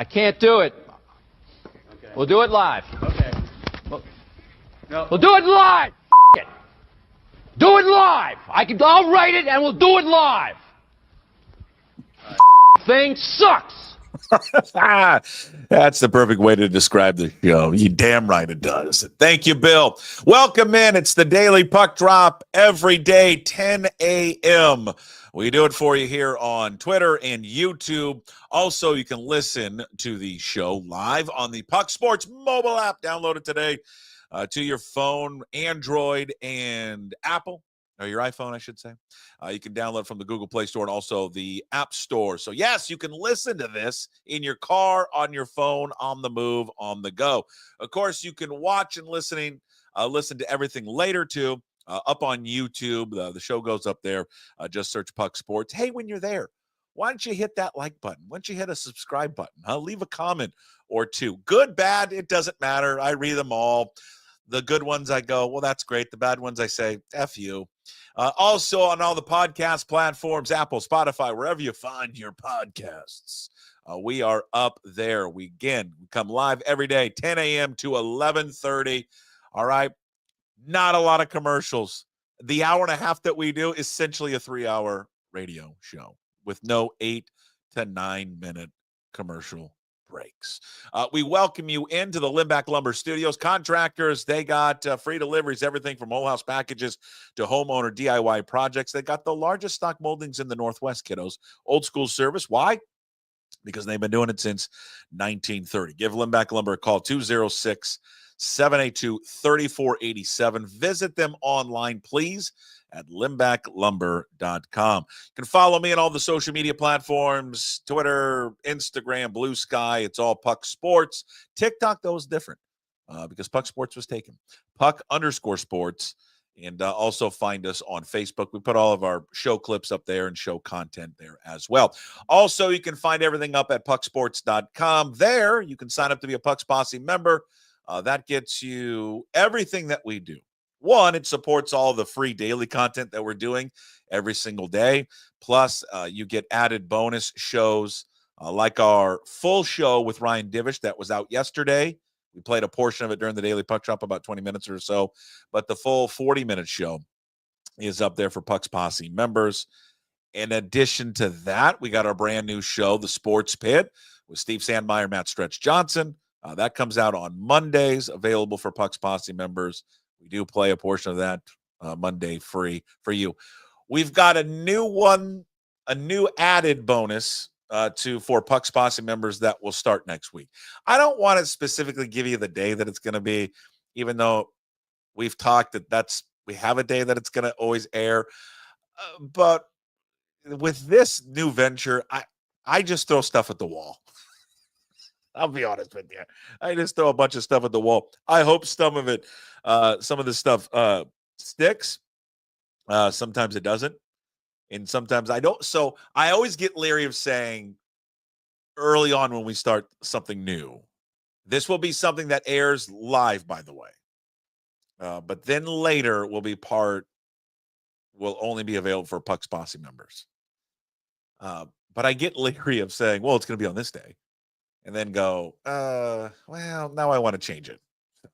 I can't do it. Okay. We'll do it live. Okay. No. We'll do it live. It. Do it live. I'll write it and we'll do it live. Thing sucks. That's the perfect way to describe the show. You damn right it does. Thank you, Bill. Welcome in. It's the Daily Puck Drop every day, 10 a.m. We do it for you here on Twitter and YouTube. Also, you can listen to the show live on the Puck Sports mobile app. Download it today to your phone, Android, and Apple. Or your iPhone, I should say. You can download from the Google Play Store and also the App Store. So, yes, you can listen to this in your car, on your phone, on the move, on the go. Of course, you can watch and listen to everything later, too, up on YouTube. The show goes up there. Just search Puck Sports. Hey, when you're there, why don't you hit that like button? Why don't you hit a subscribe button? Leave a comment or two. Good, bad, it doesn't matter. I read them all. The good ones I go, well, that's great. The bad ones I say, F you. Also on all the podcast platforms, Apple, Spotify, wherever you find your podcasts, we are up there. We come live every day, 10 a.m. to 11:30. All right. Not a lot of commercials. The hour and a half that we do is essentially a 3-hour radio show with no 8 to 9 minute commercial breaks. We welcome you into the Limbach Lumber Studios. Contractors, they got free deliveries, everything from whole house packages to homeowner DIY projects. They got the largest stock moldings in the Northwest, kiddos. Old school service. Why? Because they've been doing it since 1930. Give Limbach Lumber a call, 206-782-3487. Visit them online, please, at limbachlumber.com. You can follow me on all the social media platforms, Twitter, Instagram, Blue Sky. It's all Puck Sports. TikTok, though, is different because Puck Sports was taken. Puck_sports. And also find us on Facebook. We put all of our show clips up there and show content there as well. Also, you can find everything up at pucksports.com. There, you can sign up to be a Pucks Posse member. That gets you everything that we do. One, it supports all the free daily content that we're doing every single day. Plus, you get added bonus shows like our full show with Ryan Divish that was out yesterday. We played a portion of it during the Daily Puck Drop, about 20 minutes or so. But the full 40-minute show is up there for Pucks Posse members. In addition to that, we got our brand new show, The Sports Pit, with Steve Sandmeyer, Matt Stretch Johnson. That comes out on Mondays, available for Pucks Posse members. We do play a portion of that Monday free for you. We've got a new one, a new added bonus for Pucks Posse members that will start next week. I don't want to specifically give you the day that it's going to be, even though we've talked that we have a day that it's going to always air. But with this new venture, I just throw stuff at the wall. I'll be honest with you. I just throw a bunch of stuff at the wall. I hope some of this stuff sticks. Sometimes it doesn't. And sometimes I don't. So I always get leery of saying early on when we start something new, this will be something that airs live, by the way. But then later will only be available for Pucks Posse members. But I get leery of saying, well, it's going to be on this day. And then go, well, now I want to change it.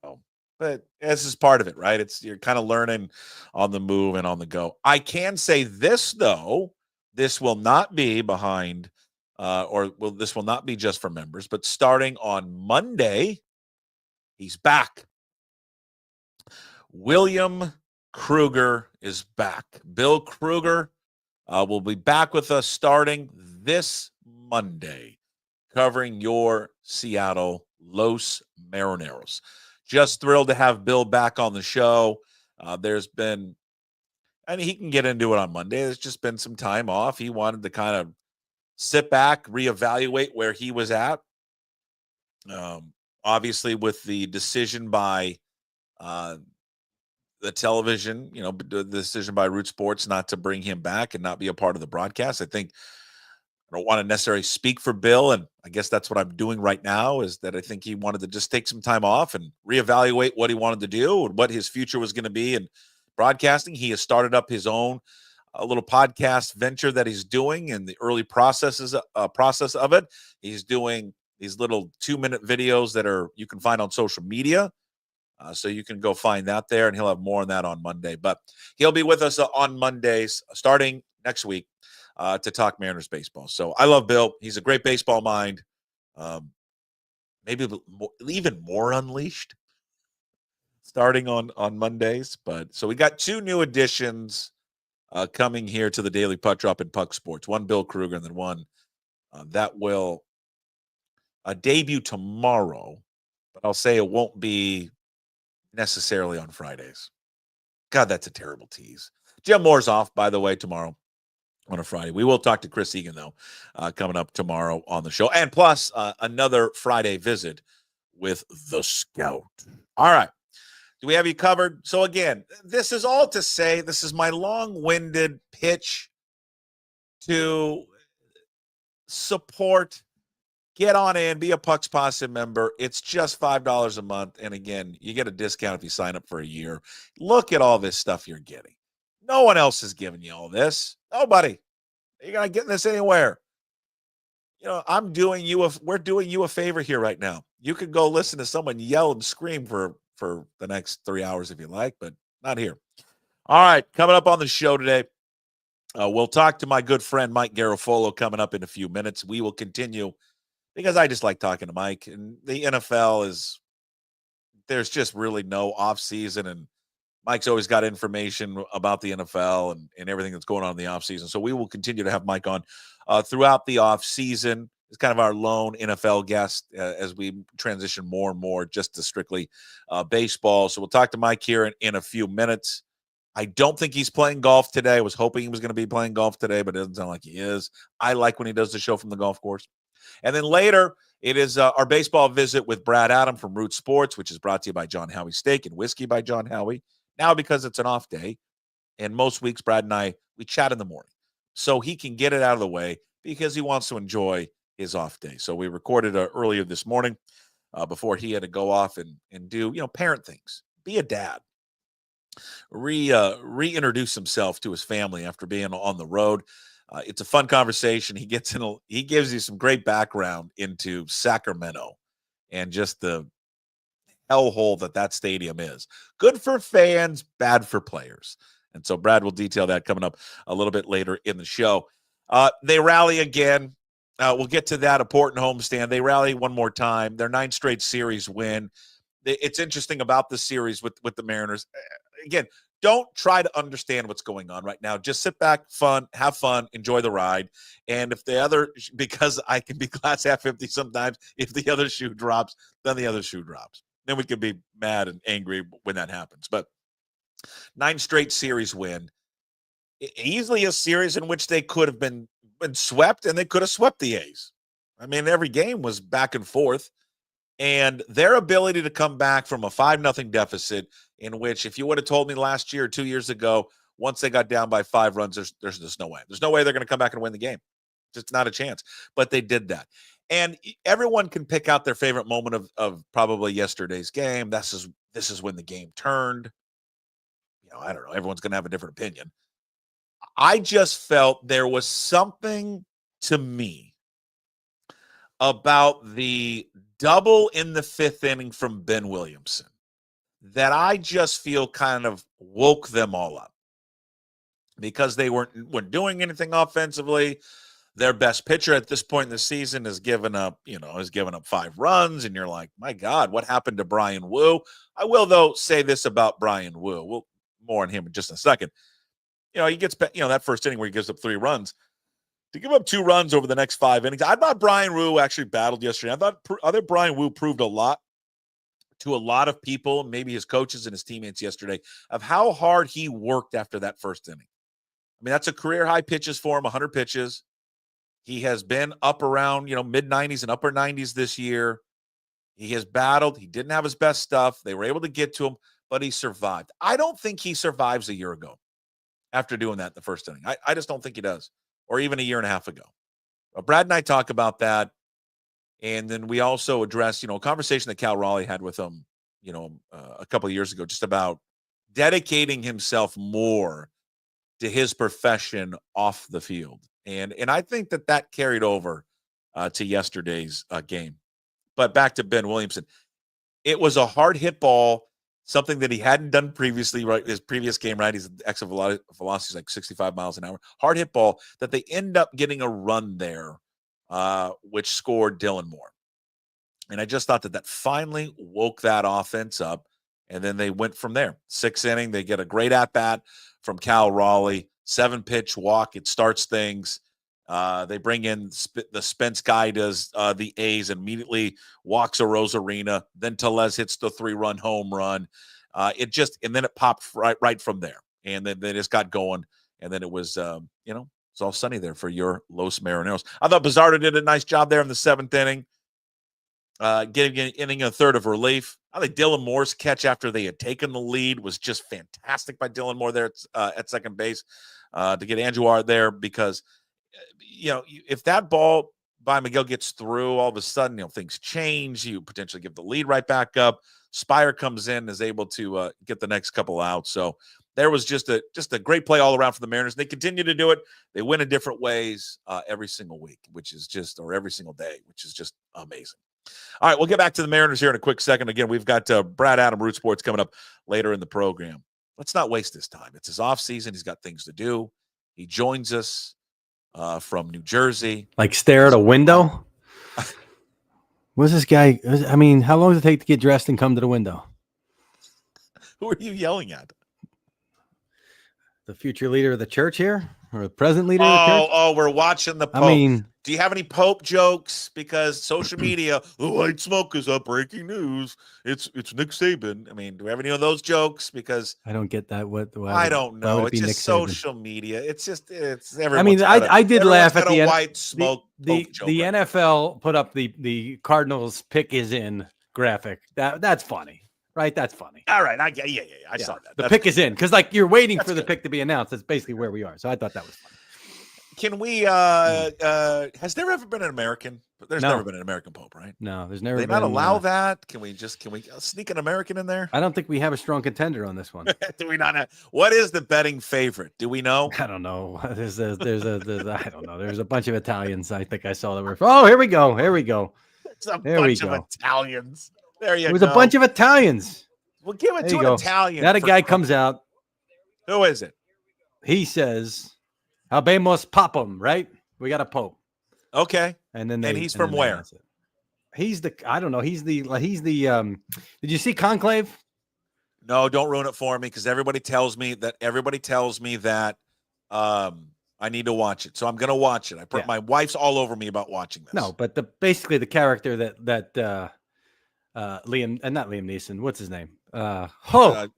So, but this is part of it, right? You're kind of learning on the move and on the go. I can say this, though. This will not be behind, this will not be just for members, but starting on Monday, he's back. William Kruger is back. Bill Kruger will be back with us starting this Monday, covering your Seattle Los Marineros. Just thrilled to have Bill back on the show. He can get into it on Monday. There's just been some time off. He wanted to kind of sit back, reevaluate where he was at. Obviously, with the decision by the television, the decision by Root Sports not to bring him back and not be a part of the broadcast. I think I don't want to necessarily speak for Bill, and I guess that's what I'm doing right now, is that I think he wanted to just take some time off and reevaluate what he wanted to do and what his future was going to be in broadcasting. He has started up his own little podcast venture that he's doing in the early process of it. He's doing these little 2-minute videos that you can find on social media. So you can go find that there, and he'll have more on that on Monday. But he'll be with us on Mondays starting next week to talk Mariners baseball. So I love Bill. He's a great baseball mind. Maybe even more unleashed starting on Mondays. But so we got 2 new additions coming here to the Daily Puck Drop in Puck Sports. One Bill Kruger, and then one that will debut tomorrow. But I'll say it won't be necessarily on Fridays. God, that's a terrible tease. Jim Moore's off, by the way, tomorrow on a Friday. We will talk to Chris Egan, though, coming up tomorrow on the show. And plus, another Friday visit with the Scout. All right. Do we have you covered? So, again, this is all to say this is my long-winded pitch to support. Get on in, be a Pucks Posse member. It's just $5 a month. And again, you get a discount if you sign up for a year. Look at all this stuff you're getting. No one else is giving you all this. Nobody. You're not getting this anywhere. We're doing you a favor here right now. You could go listen to someone yell and scream for the next 3 hours if you like, but not here. All right, coming up on the show today, we'll talk to my good friend Mike Garafolo coming up in a few minutes. We will continue because I just like talking to Mike, and the NFL there's just really no off season, and Mike's always got information about the NFL and everything that's going on in the off season. So we will continue to have Mike on throughout the off season. It's kind of our lone NFL guest as we transition more and more just to strictly baseball. So we'll talk to Mike here in a few minutes. I don't think he's playing golf today. I was hoping he was going to be playing golf today, but it doesn't sound like he is. I like when he does the show from the golf course. And then later, it is our baseball visit with Brad Adam from Root Sports, which is brought to you by John Howie Steak and Whiskey by John Howie. Now, because it's an off day, and most weeks, Brad and I, we chat in the morning. So he can get it out of the way because he wants to enjoy his off day. So we recorded earlier this morning before he had to go off and do, parent things. Be a dad. Reintroduce himself to his family after being on the road. It's a fun conversation. He gives you some great background into Sacramento and just the hellhole that stadium is. Good for fans, bad for players. And so Brad will detail that coming up a little bit later in the show. They rally again. We'll get to that important homestand. They rally one more time. Their 9th straight series win. It's interesting about the series with the Mariners. Again, don't try to understand what's going on right now. Just sit back, have fun, enjoy the ride. And because I can be glass half empty sometimes, if the other shoe drops, then the other shoe drops. Then we can be mad and angry when that happens. But 9 straight series win. Easily a series in which they could have been swept, and they could have swept the A's. I mean, every game was back and forth. And their ability to come back from a 5-0 deficit, in which if you would have told me last year or 2 years ago, once they got down by 5 runs, there's just no way. There's no way they're going to come back and win the game. Just not a chance. But they did that. And everyone can pick out their favorite moment of probably yesterday's game. This is when the game turned. I don't know. Everyone's going to have a different opinion. I just felt there was something to me about the double in the 5th inning from Ben Williamson that I just feel kind of woke them all up because they weren't doing anything offensively. Their best pitcher at this point in the season has given up 5 runs, and you're like, my God, what happened to Brian Wu? I will, though, say this about Brian Wu. We'll more on him in just a second. He gets, that first inning where he gives up 3 runs. To give up 2 runs over the next 5 innings, I thought Brian Wu actually battled yesterday. I thought Brian Wu proved a lot to a lot of people, maybe his coaches and his teammates yesterday, of how hard he worked after that first inning. I mean, that's a career-high pitches for him, 100 pitches. He has been up around, mid-90s and upper 90s this year. He has battled. He didn't have his best stuff. They were able to get to him, but he survived. I don't think he survives a year ago after doing that in the first inning. I just don't think he does, or even a year and a half ago. Brad and I talk about that, and then we also address, a conversation that Cal Raleigh had with him, a couple of years ago, just about dedicating himself more to his profession off the field. And I think that carried over to yesterday's game. But back to Ben Williamson. It was a hard hit ball, something that he hadn't done previously, right? His previous game, right? His exit velocity is like 65 miles an hour. Hard hit ball that they end up getting a run there, which scored Dylan Moore. And I just thought that finally woke that offense up. And then they went from there. 6th inning, they get a great at-bat from Cal Raleigh. 7-pitch walk. It starts things. They bring in the Spence guy, does the A's, immediately walks a Rosarina. Then Tellez hits the 3-run home run. And then it popped right from there. And then they just got going. And then it was, it's all sunny there for your Los Marineros. I thought Bizardo did a nice job there in the 7th inning. Getting an inning and a third of relief. I think Dylan Moore's catch after they had taken the lead was just fantastic by Dylan Moore there at second base to get Andujar there, because if that ball by Miguel gets through, all of a sudden things change. You potentially give the lead right back up. Spire comes in, is able to get the next couple outs. So there was just a great play all around for the Mariners. They continue to do it. They win in different ways every single week, or every single day, which is just amazing. All right, we'll get back to the Mariners here in a quick second. Again, we've got Brad Adam, Root Sports, coming up later in the program. Let's not waste this time. It's his off season. He's got things to do. He joins us from New Jersey. Like stare at a window? What's this guy? I mean, how long does it take to get dressed and come to the window? Who are you yelling at? The future leader of the church here? Or the present leader of the church? Oh, we're watching the Pope. I mean, do you have any Pope jokes? Because social media, the white smoke is up, breaking news. It's Nick Saban. I mean, do we have any of those jokes? Because I don't get that. I don't know. It's just social media. It's everyone. I mean, I did laugh at the white smoke. The NFL put up the Cardinals pick is in graphic. That's funny. Right, that's funny. All right, I saw that. The pick is in, because you're waiting for the pick to be announced. That's basically where we are. So I thought that was funny. Can we? Has there ever been an American? There's never been an American Pope, right? No, there's never. They not allow that? Can we sneak an American in there? I don't think we have a strong contender on this one. Do we not have? What is the betting favorite? Do we know? I don't know. There's I don't know. There's a bunch of Italians. I think I saw that were. Oh, here we go. It's a bunch of Italians. There you go. It was a bunch of Italians. We'll give it to an Italian. Now the guy comes out. Who is it? He says, "Habemos papum," right? We got a pope. Okay. And then he's from where? He's I don't know. He's the did you see Conclave? No, don't ruin it for me, because everybody tells me that I need to watch it. So I'm going to watch it. My wife's all over me about watching this. No, but basically the character that Liam, and not Liam Neeson, what's his name? Hold on.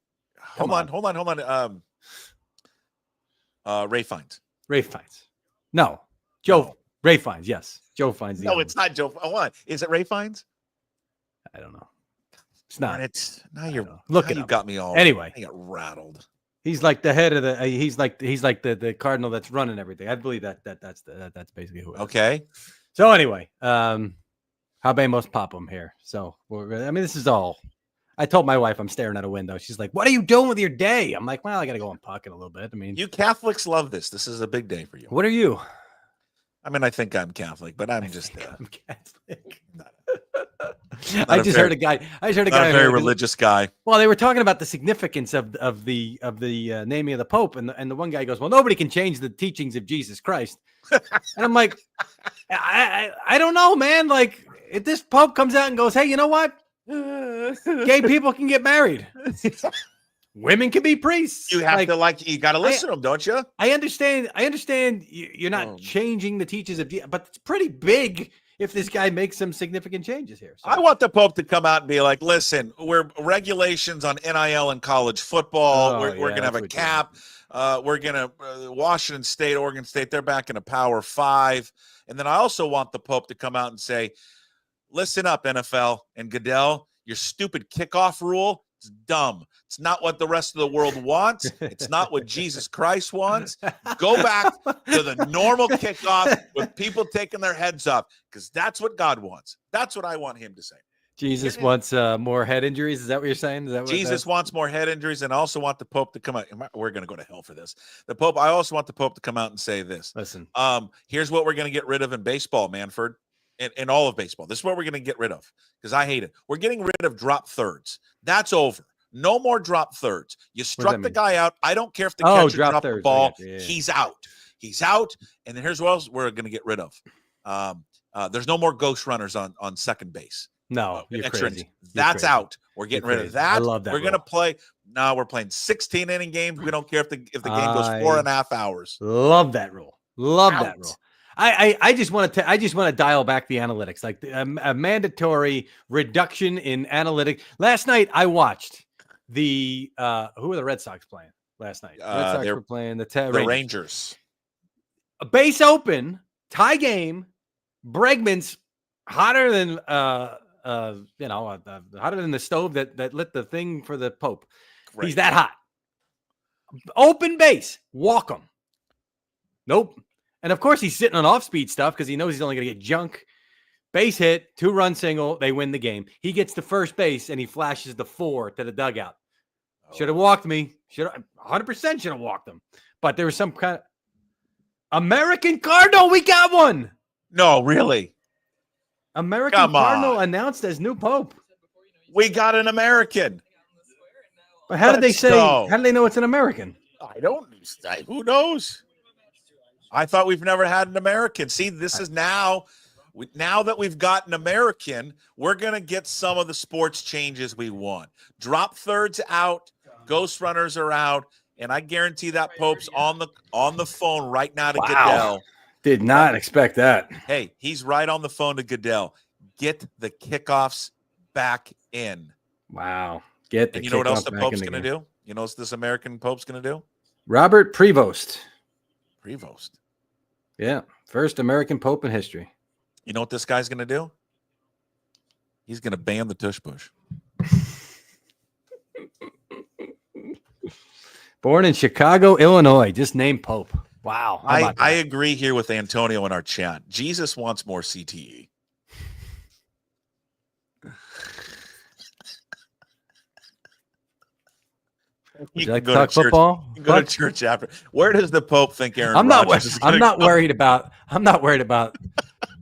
Ray Fiennes. No, Joe. No. Ray Fiennes. Yes, Joe Fiennes. No, it's not Joe. What is it? Ray Fiennes? I don't know. It's not. Look, you got me all. Anyway, I got rattled. He's like the head of the. He's like the cardinal that's running everything. I believe that's basically who it is. Okay. So anyway, Habemos papum here. So this is all. I told my wife I'm staring at a window. She's like, "What are you doing with your day?" I'm like, "Well, I got to go and pocket a little bit." I mean, you Catholics love this. This is a big day for you. What are you? I mean, I think I'm Catholic, but I'm just. I'm Catholic. I just heard a guy. Not a very religious guy. Well, they were talking about the significance of the naming of the Pope, and the one guy goes, "Well, nobody can change the teachings of Jesus Christ." And I'm like, I don't know, man. Like, if this Pope comes out and goes, "Hey, you know what? Gay people can get married. Women can be priests." You have you got to listen to them, don't you? I understand. You're not changing the teachings of Jesus, but it's pretty big if this guy makes some significant changes here. So. I want the Pope to come out and be like, "Listen, we're regulations on NIL and college football. We're going to have a cap. We're going to Washington State, Oregon State, they're back in a Power 5." And then I also want the Pope to come out and say, "Listen up, NFL and Goodell, your stupid kickoff rule is dumb. It's not what the rest of the world wants. It's not what Jesus Christ wants. Go back to the normal kickoff with people taking their heads off, because that's what God wants." That's what I want him to say. Jesus wants more head injuries. Is that what you're saying? Is that what Jesus wants more head injuries, and I also want the Pope to come out. We're going to go to hell for this. I also want the Pope to come out and say this. Listen, here's what we're going to get rid of in baseball, Manfred. in all of baseball. This is what we're going to get rid of because I hate it. We're getting rid of drop thirds. That's over. No more drop thirds. You struck the guy out. I don't care if the catcher dropped the ball. Yeah. He's out. He's out. And then here's what else we're going to get rid of. There's no more ghost runners on second base. No, you're crazy. That's out. We're getting rid of that. I love that. We're going to play. Now we're playing 16-inning games. We don't care if the game goes 4.5 hours. Love that rule. Love that rule. I just want to dial back the analytics, like a mandatory reduction in analytics. Last night I watched the who were the Red Sox playing last night? Red Sox were playing the Rangers. A base open, tie game. Bregman's hotter than hotter than the stove that lit the thing for the Pope. Right. He's that hot. Open base, walk him. Nope. And of course he's sitting on off-speed stuff because he knows he's only going to get junk. Base hit, 2-run single, they win the game. He gets to first base and he flashes the 4 to the dugout. Should have walked me. 100% should have walked him. But there was some kind of American Cardinal. We got one. No, really. American Cardinal announced as new Pope. We got an American. But how did they say? How do they know it's an American? Who knows? I thought we've never had an American. See, this is now that we've got an American, we're going to get some of the sports changes we want. Drop thirds out, ghost runners are out, and I guarantee that Pope's on the phone right now to Goodell. Did not expect that. Hey, he's right on the phone to Goodell. Get the kickoffs back in. Wow. And you know what else the Pope's going to do? You know what this American Pope's going to do? Robert Prevost. Prevost. Yeah. First American Pope in history. You know what this guy's going to do? He's going to ban the tush push. Born in Chicago, Illinois. Just named Pope. Wow. I agree here with Antonio in our chat. Jesus wants more CTE. Would you like to talk football? You can go to church after. Where does the Pope think Aaron Rodgers is I'm not worried about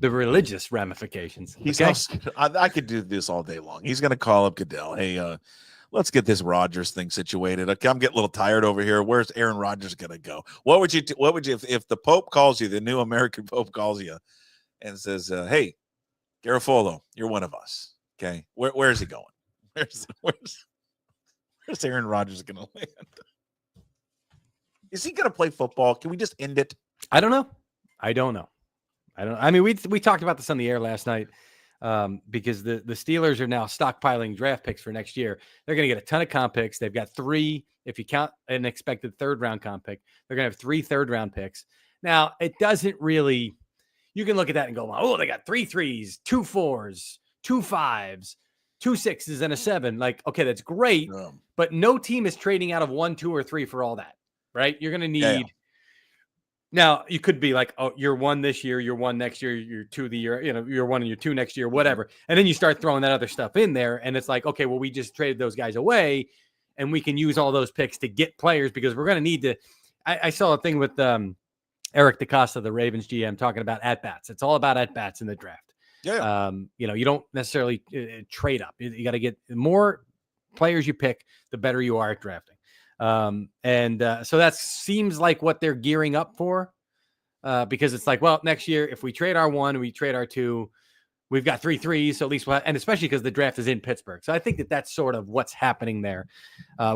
the religious ramifications. Okay? I could do this all day long. He's going to call up Goodell. Hey, let's get this Rodgers thing situated. Okay, I'm getting a little tired over here. Where's Aaron Rodgers going to go? What would you if the Pope calls you, the new American Pope calls you and says, "Hey, Garofalo, you're one of us." Okay, where's he going? Where's Aaron Rodgers going to land? Is he going to play football? Can we just end it? I don't know. I mean, we talked about this on the air last night because the Steelers are now stockpiling draft picks for next year. They're going to get a ton of comp picks. They've got 3, if you count an expected third-round comp pick, they're going to have 3 third-round picks. Now, it doesn't really – you can look at that and go, oh, they got 3 3s, 2 4s, 2 5s, 2 6s, and a 7. Like, okay, that's great, but no team is trading out of 1, 2, or 3 for all that, right? You're going to need Now, you could be like, oh, you're 1 this year, you're 1 next year, you're 2 the year, you're 1 and you're 2 next year, whatever. And then you start throwing that other stuff in there, and it's like, okay, well, we just traded those guys away, and we can use all those picks to get players because we're going to need to. I saw a thing with Eric DeCosta, the Ravens GM, talking about at-bats. It's all about at-bats in the draft. Yeah. You don't necessarily trade up. You got to get more players you pick, the better you are at drafting. So that seems like what they're gearing up for, because it's like, well, next year, if we trade our 1, we trade our 2, we've got 3 3s. So at least and especially because the draft is in Pittsburgh. So I think that's sort of what's happening there,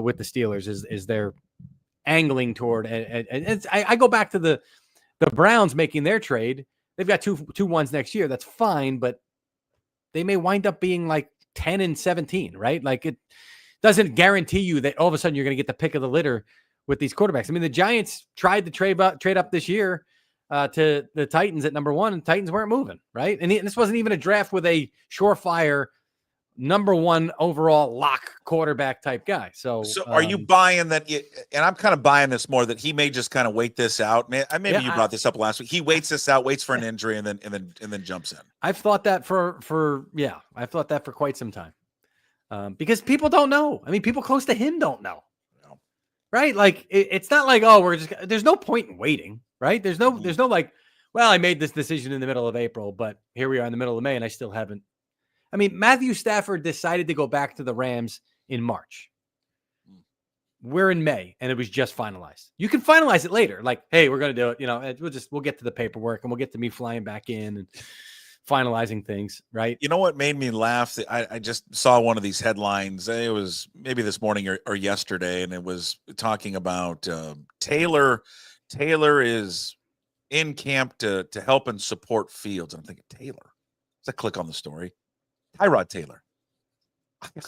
with the Steelers is they're angling toward, and I go back to the Browns making their trade. They've got two 1s next year. That's fine, but they may wind up being like 10 and 17, right? Like it doesn't guarantee you that all of a sudden you're going to get the pick of the litter with these quarterbacks. I mean, the Giants tried to trade up this year to the Titans at number 1, and Titans weren't moving, right? And this wasn't even a draft with a surefire number 1 overall lock quarterback type guy. So are you buying that? And I'm kind of buying this more that he may just kind of wait this out. Maybe you brought this up last week. He waits this out, waits for an injury, and then jumps in. I've thought that for quite some time. Because people don't know. I mean, people close to him don't know. Right? Like it's not like, oh, there's no point in waiting, right? There's no like, Well, I made this decision in the middle of April, but here we are in the middle of May, and I still haven't. I mean, Matthew Stafford decided to go back to the Rams in March. We're in May, and it was just finalized. You can finalize it later. Like, hey, we're going to do it. You know, we'll get to the paperwork, and we'll get to me flying back in and finalizing things, right? You know what made me laugh? I just saw one of these headlines. It was maybe this morning or yesterday, and it was talking about Taylor. Taylor is in camp to help and support Fields. And I'm thinking, Taylor. So I click on the story. Tyrod Taylor.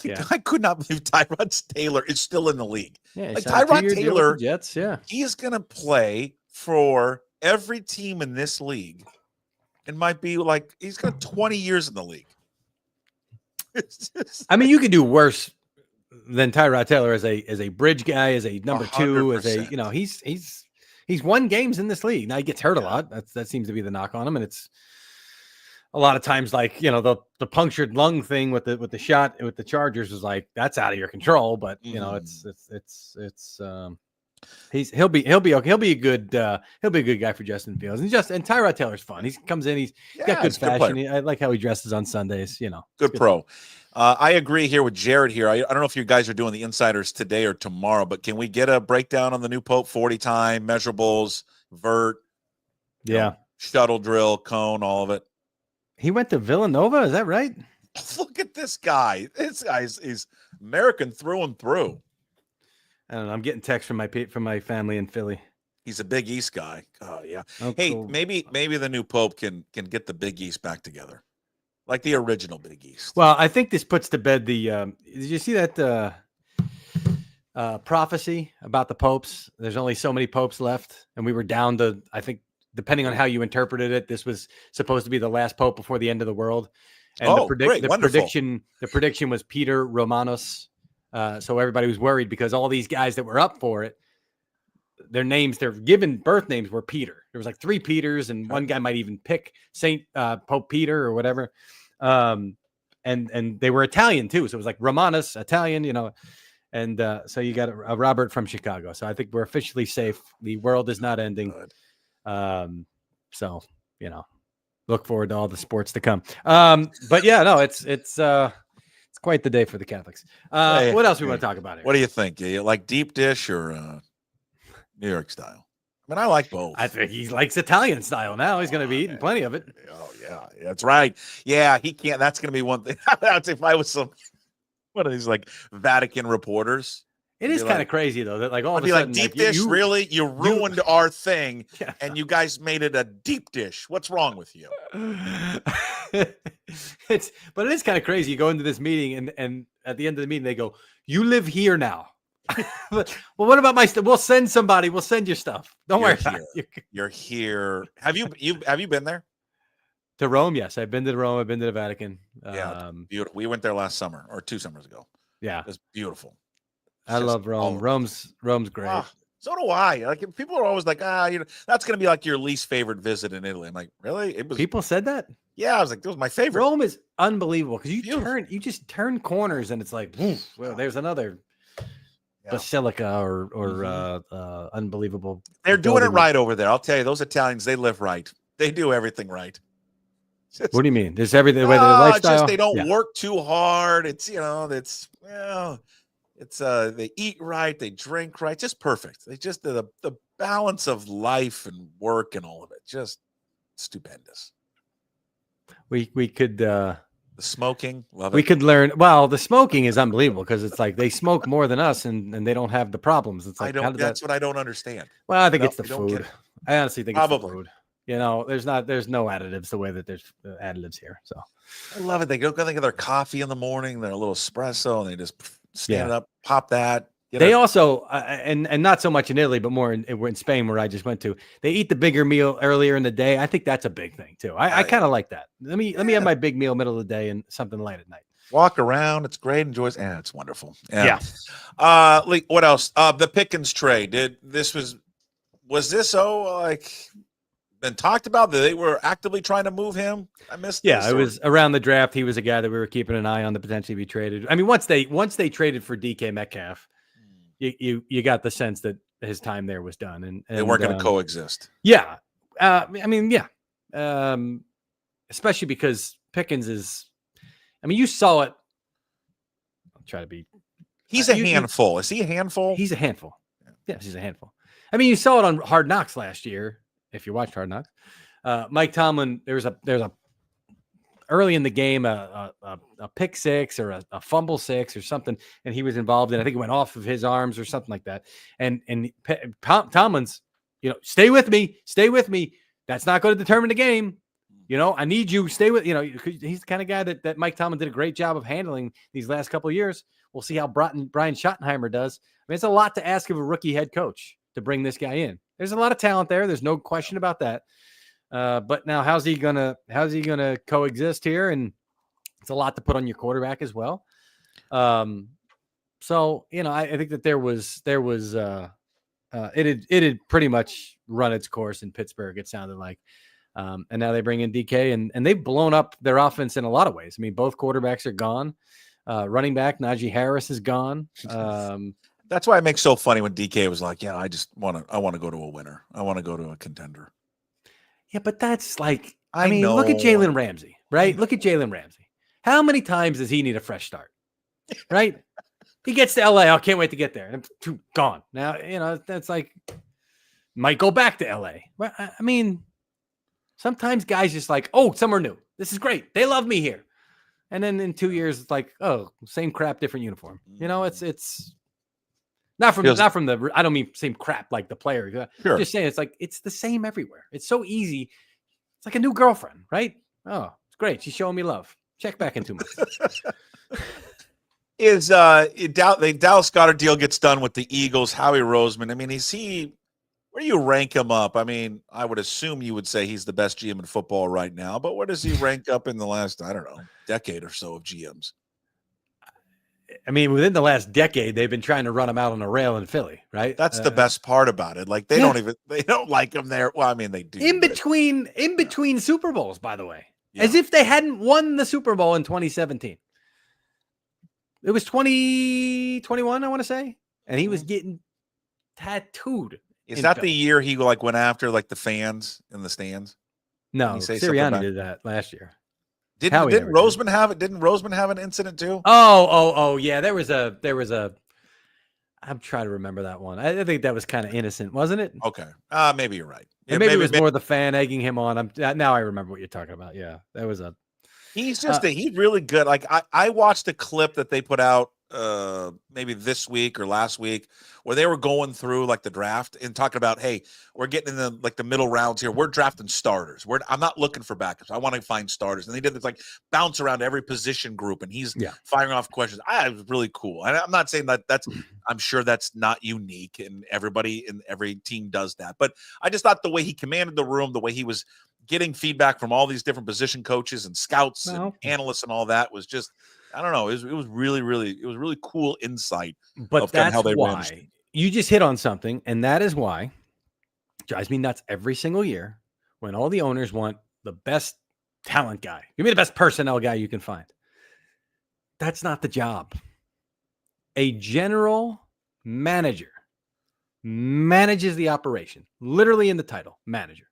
Yeah. I could not believe Tyrod Taylor is still in the league. Yeah, Like signed a Tyrod 2-year deal with Taylor, the Jets, yeah. he is going to play for every team in this league. It might be like he's got 20 years in the league. It's just, I mean, you could do worse than Tyrod Taylor as a bridge guy, as a number 2, as a 100%. He's won games in this league. Now he gets hurt a lot. That seems to be the knock on him, and it's a lot of times like the punctured lung thing with the shot with the Chargers was like that's out of your control. But he'll be okay. He'll be a good guy for Justin Fields, and Tyrod Taylor's fun. He comes in, he's got good fashion. I like how he dresses on Sundays. Good pro. I agree here with Jared here. I don't know if you guys are doing the insiders today or tomorrow, but can we get a breakdown on the new Pope 40 time, measurables, vert, shuttle drill, cone, all of it? He went to Villanova, is that right? Look at this guy. This guy's he's American through and through. I don't know. I'm getting texts from my family in Philly. He's a Big East guy. Oh yeah. Oh, hey, cool. maybe the new Pope can get the Big East back together, like the original Big East. Well, I think this puts to bed the. Did you see that prophecy about the popes? There's only so many popes left, and we were down to, I think, depending on how you interpreted it, this was supposed to be the last pope before the end of the world. And the prediction was Peter Romanus. So everybody was worried because all these guys that were up for it, their given birth names were Peter. There was like 3 Peters, and one guy might even pick Saint Pope Peter or whatever. And they were Italian too. So it was like Romanus, Italian, and so you got a Robert from Chicago. So I think we're officially safe. The world is not ending. Good. So, look forward to all the sports to come. But yeah, no, it's quite the day for the Catholics. What else we want to talk about here? What do you think? You like deep dish or New York style? I mean, I like both. I think he likes Italian style now. He's going to be eating plenty of it. Oh yeah, that's right. Yeah, he can't. That's going to be one thing. If I was one of these like Vatican reporters. It is kind of crazy though that like all of a sudden, deep dish. Really, you ruined our thing, and you guys made it a deep dish. What's wrong with you? But it is kind of crazy. You go into this meeting, and at the end of the meeting, they go, "You live here now." Well, what about my stuff? We'll send somebody. We'll send you stuff. Don't worry about it. You're here. Have you been there? To Rome? Yes, I've been to Rome. I've been to the Vatican. Yeah, beautiful. We went there last summer or 2 summers ago. Yeah, it was beautiful. I love Rome. Rome's great. So do I. Like people are always like, that's going to be like your least favorite visit in Italy. I'm like, really? It was. People said that. Yeah, I was like, that was my favorite. Rome is unbelievable because you just turn corners and it's like, well, there's another basilica or unbelievable. They're doing it right over there. I'll tell you, those Italians, they live right. They do everything right. What do you mean? There's everything the way their lifestyle. Just they don't work too hard. It's they eat right, they drink right, just perfect. They just the balance of life and work and all of it, just stupendous. We could the smoking, love it. We could learn. Well, the smoking is unbelievable because it's like they smoke more than us and they don't have the problems. It's like that's what I don't understand. Well, I think it's the food. I honestly think it's the food. There's no additives the way that there's additives here. So I love it. They go think of their coffee in the morning, their little espresso, and they just stand up, pop that. They also, and not so much in Italy, but more in Spain where I just went to, they eat the bigger meal earlier in the day. I think that's a big thing too. I kind of like that. Let me have my big meal middle of the day and something light at night. Walk around. It's great. Enjoys. Yeah, it's wonderful. Yeah. What else? The Pickens trade. Was this been talked about that they were actively trying to move him? I missed. Yeah, it was around the draft. He was a guy that we were keeping an eye on to potentially be traded. I mean, once they traded for DK Metcalf, you got the sense that his time there was done, and they weren't going to coexist. Yeah, I mean, yeah, especially because Pickens is. I mean, you saw it. I'll try to be. He's a handful. Is he a handful? He's a handful. Yes, he's a handful. I mean, you saw it on Hard Knocks last year. If you watched Hard Knocks, Mike Tomlin, there's a early in the game a pick six or a fumble six or something, and he was involved in. I think it went off of his arms or something like that. And Tomlin's, stay with me. That's not going to determine the game. I need you. Stay with, he's the kind of guy that Mike Tomlin did a great job of handling these last couple of years. We'll see how Brian Schottenheimer does. I mean, it's a lot to ask of a rookie head coach to bring this guy in. There's a lot of talent there. There's no question about that. But now how's he gonna coexist here? And it's a lot to put on your quarterback as well. So, I think that there was it had pretty much run its course in Pittsburgh, it sounded like. And now they bring in DK and they've blown up their offense in a lot of ways. I mean, both quarterbacks are gone. Running back Najee Harris is gone. That's why it makes so funny when DK was like, "Yeah, I want to go to a winner. I want to go to a contender." Yeah, but that's like, look at Jalen Ramsey, right? Look at Jalen Ramsey. How many times does he need a fresh start, right? He gets to LA. I can't wait to get there. And gone. Now, that's like, might go back to LA. But I mean, sometimes guys just like, oh, somewhere new. This is great. They love me here. And then in 2 years, it's like, oh, same crap, different uniform. It's not from the, I don't mean same crap like the player. Sure. I'm just saying, it's like, it's the same everywhere. It's so easy. It's like a new girlfriend, right? Oh, it's great. She's showing me love. Check back in 2 months. The Dallas Goedert deal gets done with the Eagles, Howie Roseman. I mean, where do you rank him up? I mean, I would assume you would say he's the best GM in football right now, but where does he rank up in the last, I don't know, decade or so of GMs? I mean, within the last decade, they've been trying to run him out on a rail in Philly, right? That's the best part about it. Like they don't like him there. Well, I mean, they do. In between Super Bowls, by the way, Yeah. as if they hadn't won the Super Bowl in 2017. It was 2021, I want to say, and he was getting tattooed. Is that the year he went after the fans in the stands? No, Sirianni did that last year. Didn't Roseman have it? Didn't Roseman have an incident too? Oh, yeah. There was a. I'm trying to remember that one. I think that was kind of innocent, wasn't it? Okay, maybe you're right. Yeah, maybe it was more the fan egging him on. Now I remember what you're talking about. Yeah, that was a. He's just he's really good. Like I watched a clip that they put out maybe this week or last week where they were going through the draft and talking about, hey, we're getting in the middle rounds here. We're drafting starters. I'm not looking for backups. I want to find starters. And they did this bounce around every position group, and he's firing off questions. It was really cool. And I'm not saying that's I'm sure that's not unique, and everybody in every team does that. But I just thought the way he commanded the room, the way he was getting feedback from all these different position coaches and scouts and analysts and all that was just, I don't know. It was really cool insight. But that's how they why you just hit on something, and that is why it drives me nuts every single year when all the owners want the best talent guy. Give me the best personnel guy you can find. That's not the job. A general manager manages the operation, literally in the title, manager.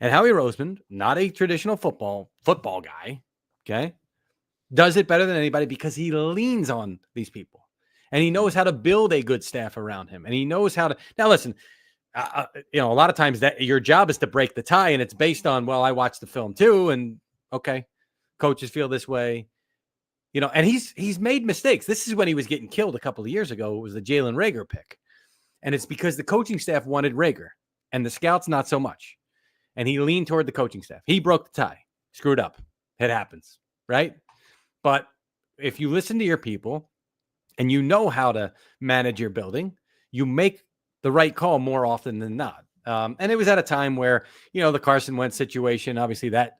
And Howie Roseman, not a traditional football guy, okay, does it better than anybody because he leans on these people. And he knows how to build a good staff around him. And he knows how to. Now, listen, a lot of times that your job is to break the tie, and it's based on, well, I watched the film too, and okay, coaches feel this way, and he's made mistakes. This is when he was getting killed a couple of years ago. It was the Jalen Reagor pick, and it's because the coaching staff wanted Reagor, and the scouts not so much, and he leaned toward the coaching staff. He broke the tie, screwed up. It happens, right? But if you listen to your people and you know how to manage your building, you make the right call more often than not. And it was at a time where, the Carson Wentz situation, obviously it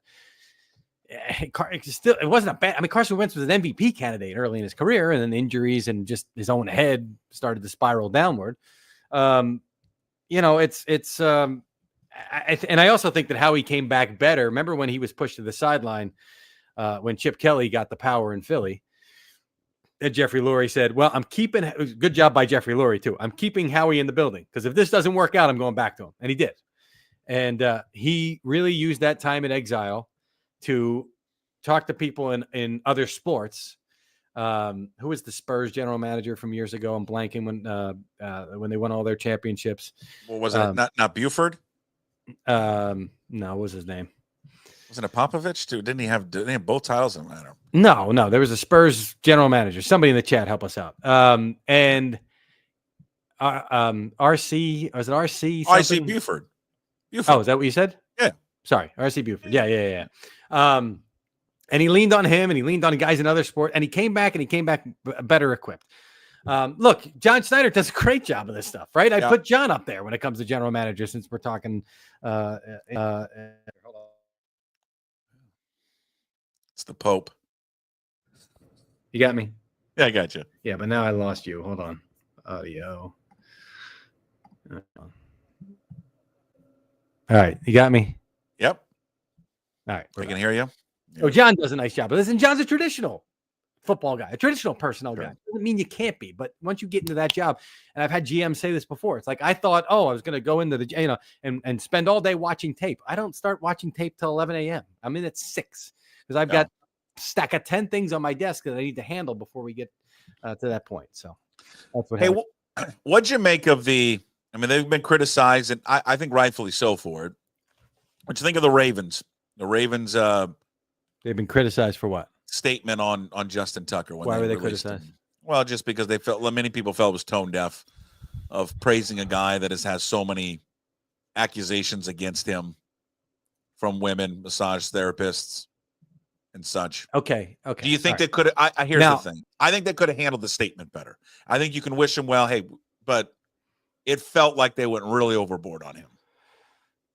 wasn't a bad. I mean, Carson Wentz was an MVP candidate early in his career, and then injuries and just his own head started to spiral downward. And I also think that how he came back better. Remember when he was pushed to the sideline when Chip Kelly got the power in Philly? And Jeffrey Lurie said, well, I'm keeping – good job by Jeffrey Lurie, too. I'm keeping Howie in the building because if this doesn't work out, I'm going back to him. And he did. And he really used that time in exile to talk to people in other sports. Who was the Spurs general manager from years ago? I'm blanking when they won all their championships. What was it? Not Buford? No, what was his name? Wasn't it Popovich too? Didn't he have both titles? I don't know. No, there was a Spurs general manager. Somebody in the chat help us out. And RC, was it RC? RC Buford. Oh, is that what you said? Yeah. Sorry, RC Buford. Yeah. And he leaned on him, and he leaned on guys in other sports, and he came back better equipped. Look, John Schneider does a great job of this stuff, right? I put John up there when it comes to general manager, since we're talking. Hold on. It's the Pope. You got me? Yeah, I got you. Yeah, but now I lost you. Hold on. Audio. All right, you got me? Yep. All right. I can hear you. Oh, John does a nice job. But listen, John's a traditional football guy, a traditional personnel guy. Doesn't mean you can't be, but once you get into that job, and I've had GMs say this before, it's like, I thought, I was going to go into the, and spend all day watching tape. I don't start watching tape till 11 a.m. I'm in at 6 because I've got a stack of 10 things on my desk that I need to handle before we get to that point. So that's what happened. What'd you make of they've been criticized, and I think rightfully so for it. What'd you think of the Ravens? The Ravens, they've been criticized for what? Statement on Justin Tucker. Why were they criticized? Well, just because many people felt it was tone deaf of praising a guy that has so many accusations against him from women, massage therapists, and such. Okay. Do you think they could have? Here's the thing. I think they could have handled the statement better. I think you can wish him well, but it felt like they went really overboard on him.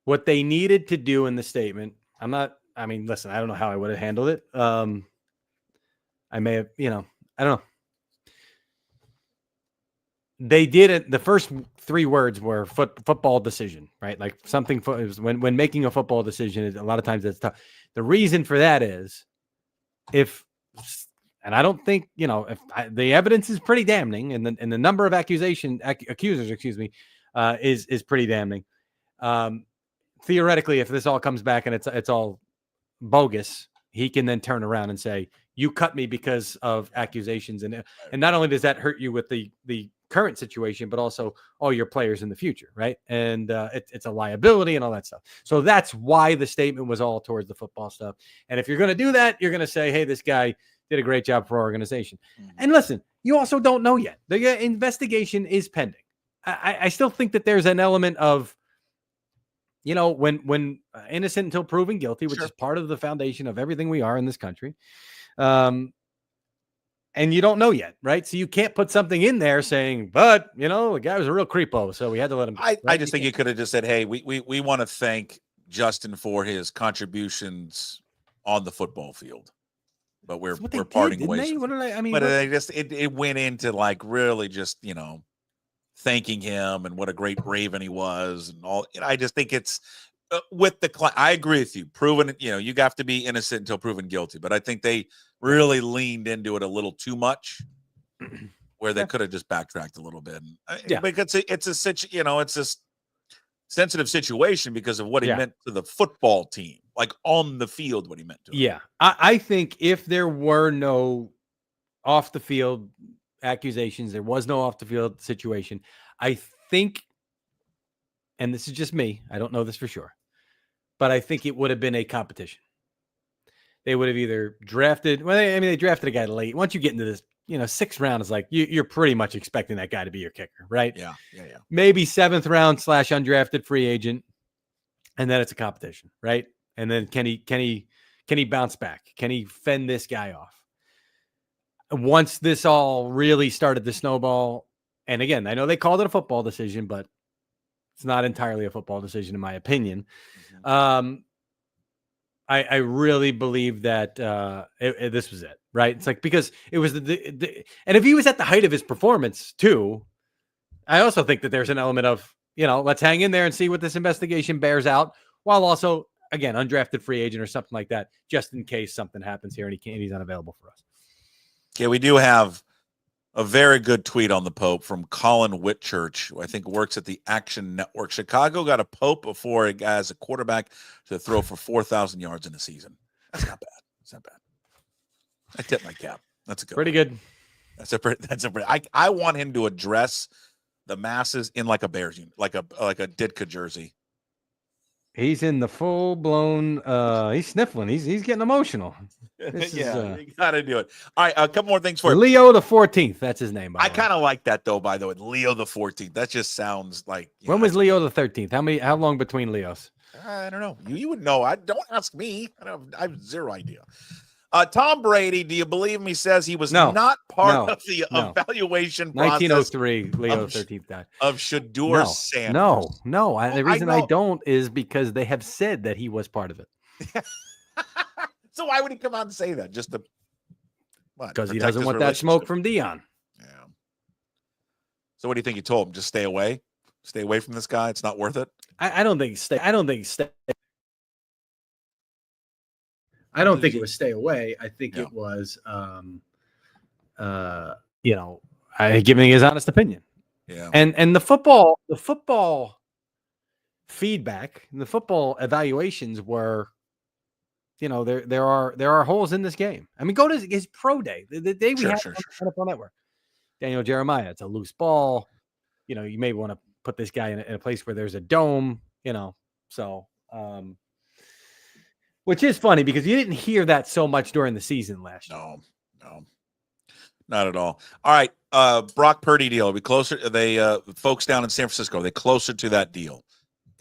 What they needed to do in the statement, listen, I don't know how I would have handled it. I may have, I don't know. They did it. The first 3 words were football decision, right? Like something when making a football decision, a lot of times it's tough. The reason for that is and I don't think, the evidence is pretty damning, and the number of accusers, is pretty damning. Theoretically, if this all comes back and it's all bogus, he can then turn around and say, you cut me because of accusations. And not only does that hurt you with the current situation, but also all your players in the future. Right. And it's a liability and all that stuff. So that's why the statement was all towards the football stuff. And if you're going to do that, you're going to say, hey, this guy did a great job for our organization. Mm-hmm. And listen, you also don't know yet. The investigation is pending. I still think that there's an element of, when innocent until proven guilty, which is part of the foundation of everything we are in this country. And you don't know yet, right? So you can't put something in there saying, but, the guy was a real creepo, so we had to let him go. I just think you could have just said, hey, we want to thank Justin for his contributions on the football field. But we're parting ways. It went into like really just, thanking him and what a great Raven he was and all. I just think it's with the I agree with you. Proven, you have to be innocent until proven guilty. But I think they really leaned into it a little too much, where they could have just backtracked a little bit. Because it's a sensitive situation because of what he meant to the football team, like on the field, what he meant to. Yeah, I think if there were no off the field accusations, there was no off the field situation, I think, and this is just me, I don't know this for sure, but I think it would have been a competition. They would have either drafted, they drafted a guy late. Once you get into this, 6th round is like, you're pretty much expecting that guy to be your kicker, right? Yeah. Maybe 7th round / undrafted free agent. And then it's a competition, right? And then can he bounce back? Can he fend this guy off? Once this all really started to snowball, and again, I know they called it a football decision, but it's not entirely a football decision, in my opinion. Mm-hmm. I really believe that this was it, right? It's like, because it was and if he was at the height of his performance too, I also think that there's an element of, let's hang in there and see what this investigation bears out, while also, again, undrafted free agent or something like that, just in case something happens here and he's unavailable for us. Okay, we do have A very good tweet on the Pope from Colin Whitchurch, who I think works at the Action Network. Chicago got a Pope before it has a quarterback to throw for 4,000 yards in a season. That's not bad. That's not bad. I tip my cap. That's a good Pretty one. good. That's a pretty. I want him to address the masses in like a Bears unit, like a Ditka jersey. He's in the full blown. He's sniffling. He's getting emotional. This Yeah, is you got to do it. All right, a couple more things for you. Leo the 14th. That's his name. By I the way. kind of like that though. By the way, Leo the 14th. That just sounds like. When was Leo the 13th? How long between Leos? I don't know. You would know. Don't ask me. I have zero idea. Tom Brady, do you believe me? Says he was not part of the evaluation process. 1903, Leo the 13th died. Of Shedeur Sanders. No. The reason I don't is because they have said that he was part of it. So why would he come out and say that? Just to because he doesn't want that smoke from Dion. Yeah. So what do you think he told him? Just stay away. Stay away from this guy. It's not worth it. I don't think stay. I don't think it was stay away. I think it was, giving his honest opinion. Yeah. And the football feedback, the football evaluations were, there are holes in this game. I mean, go to his pro day, the day we had on NFL Network. Daniel Jeremiah, it's a loose ball. You may want to put this guy in a place where there's a dome. So. Which is funny because you didn't hear that so much during the season last year. No, not at all. All right, Brock Purdy deal. Are we closer? They folks down in San Francisco. Are they closer to that deal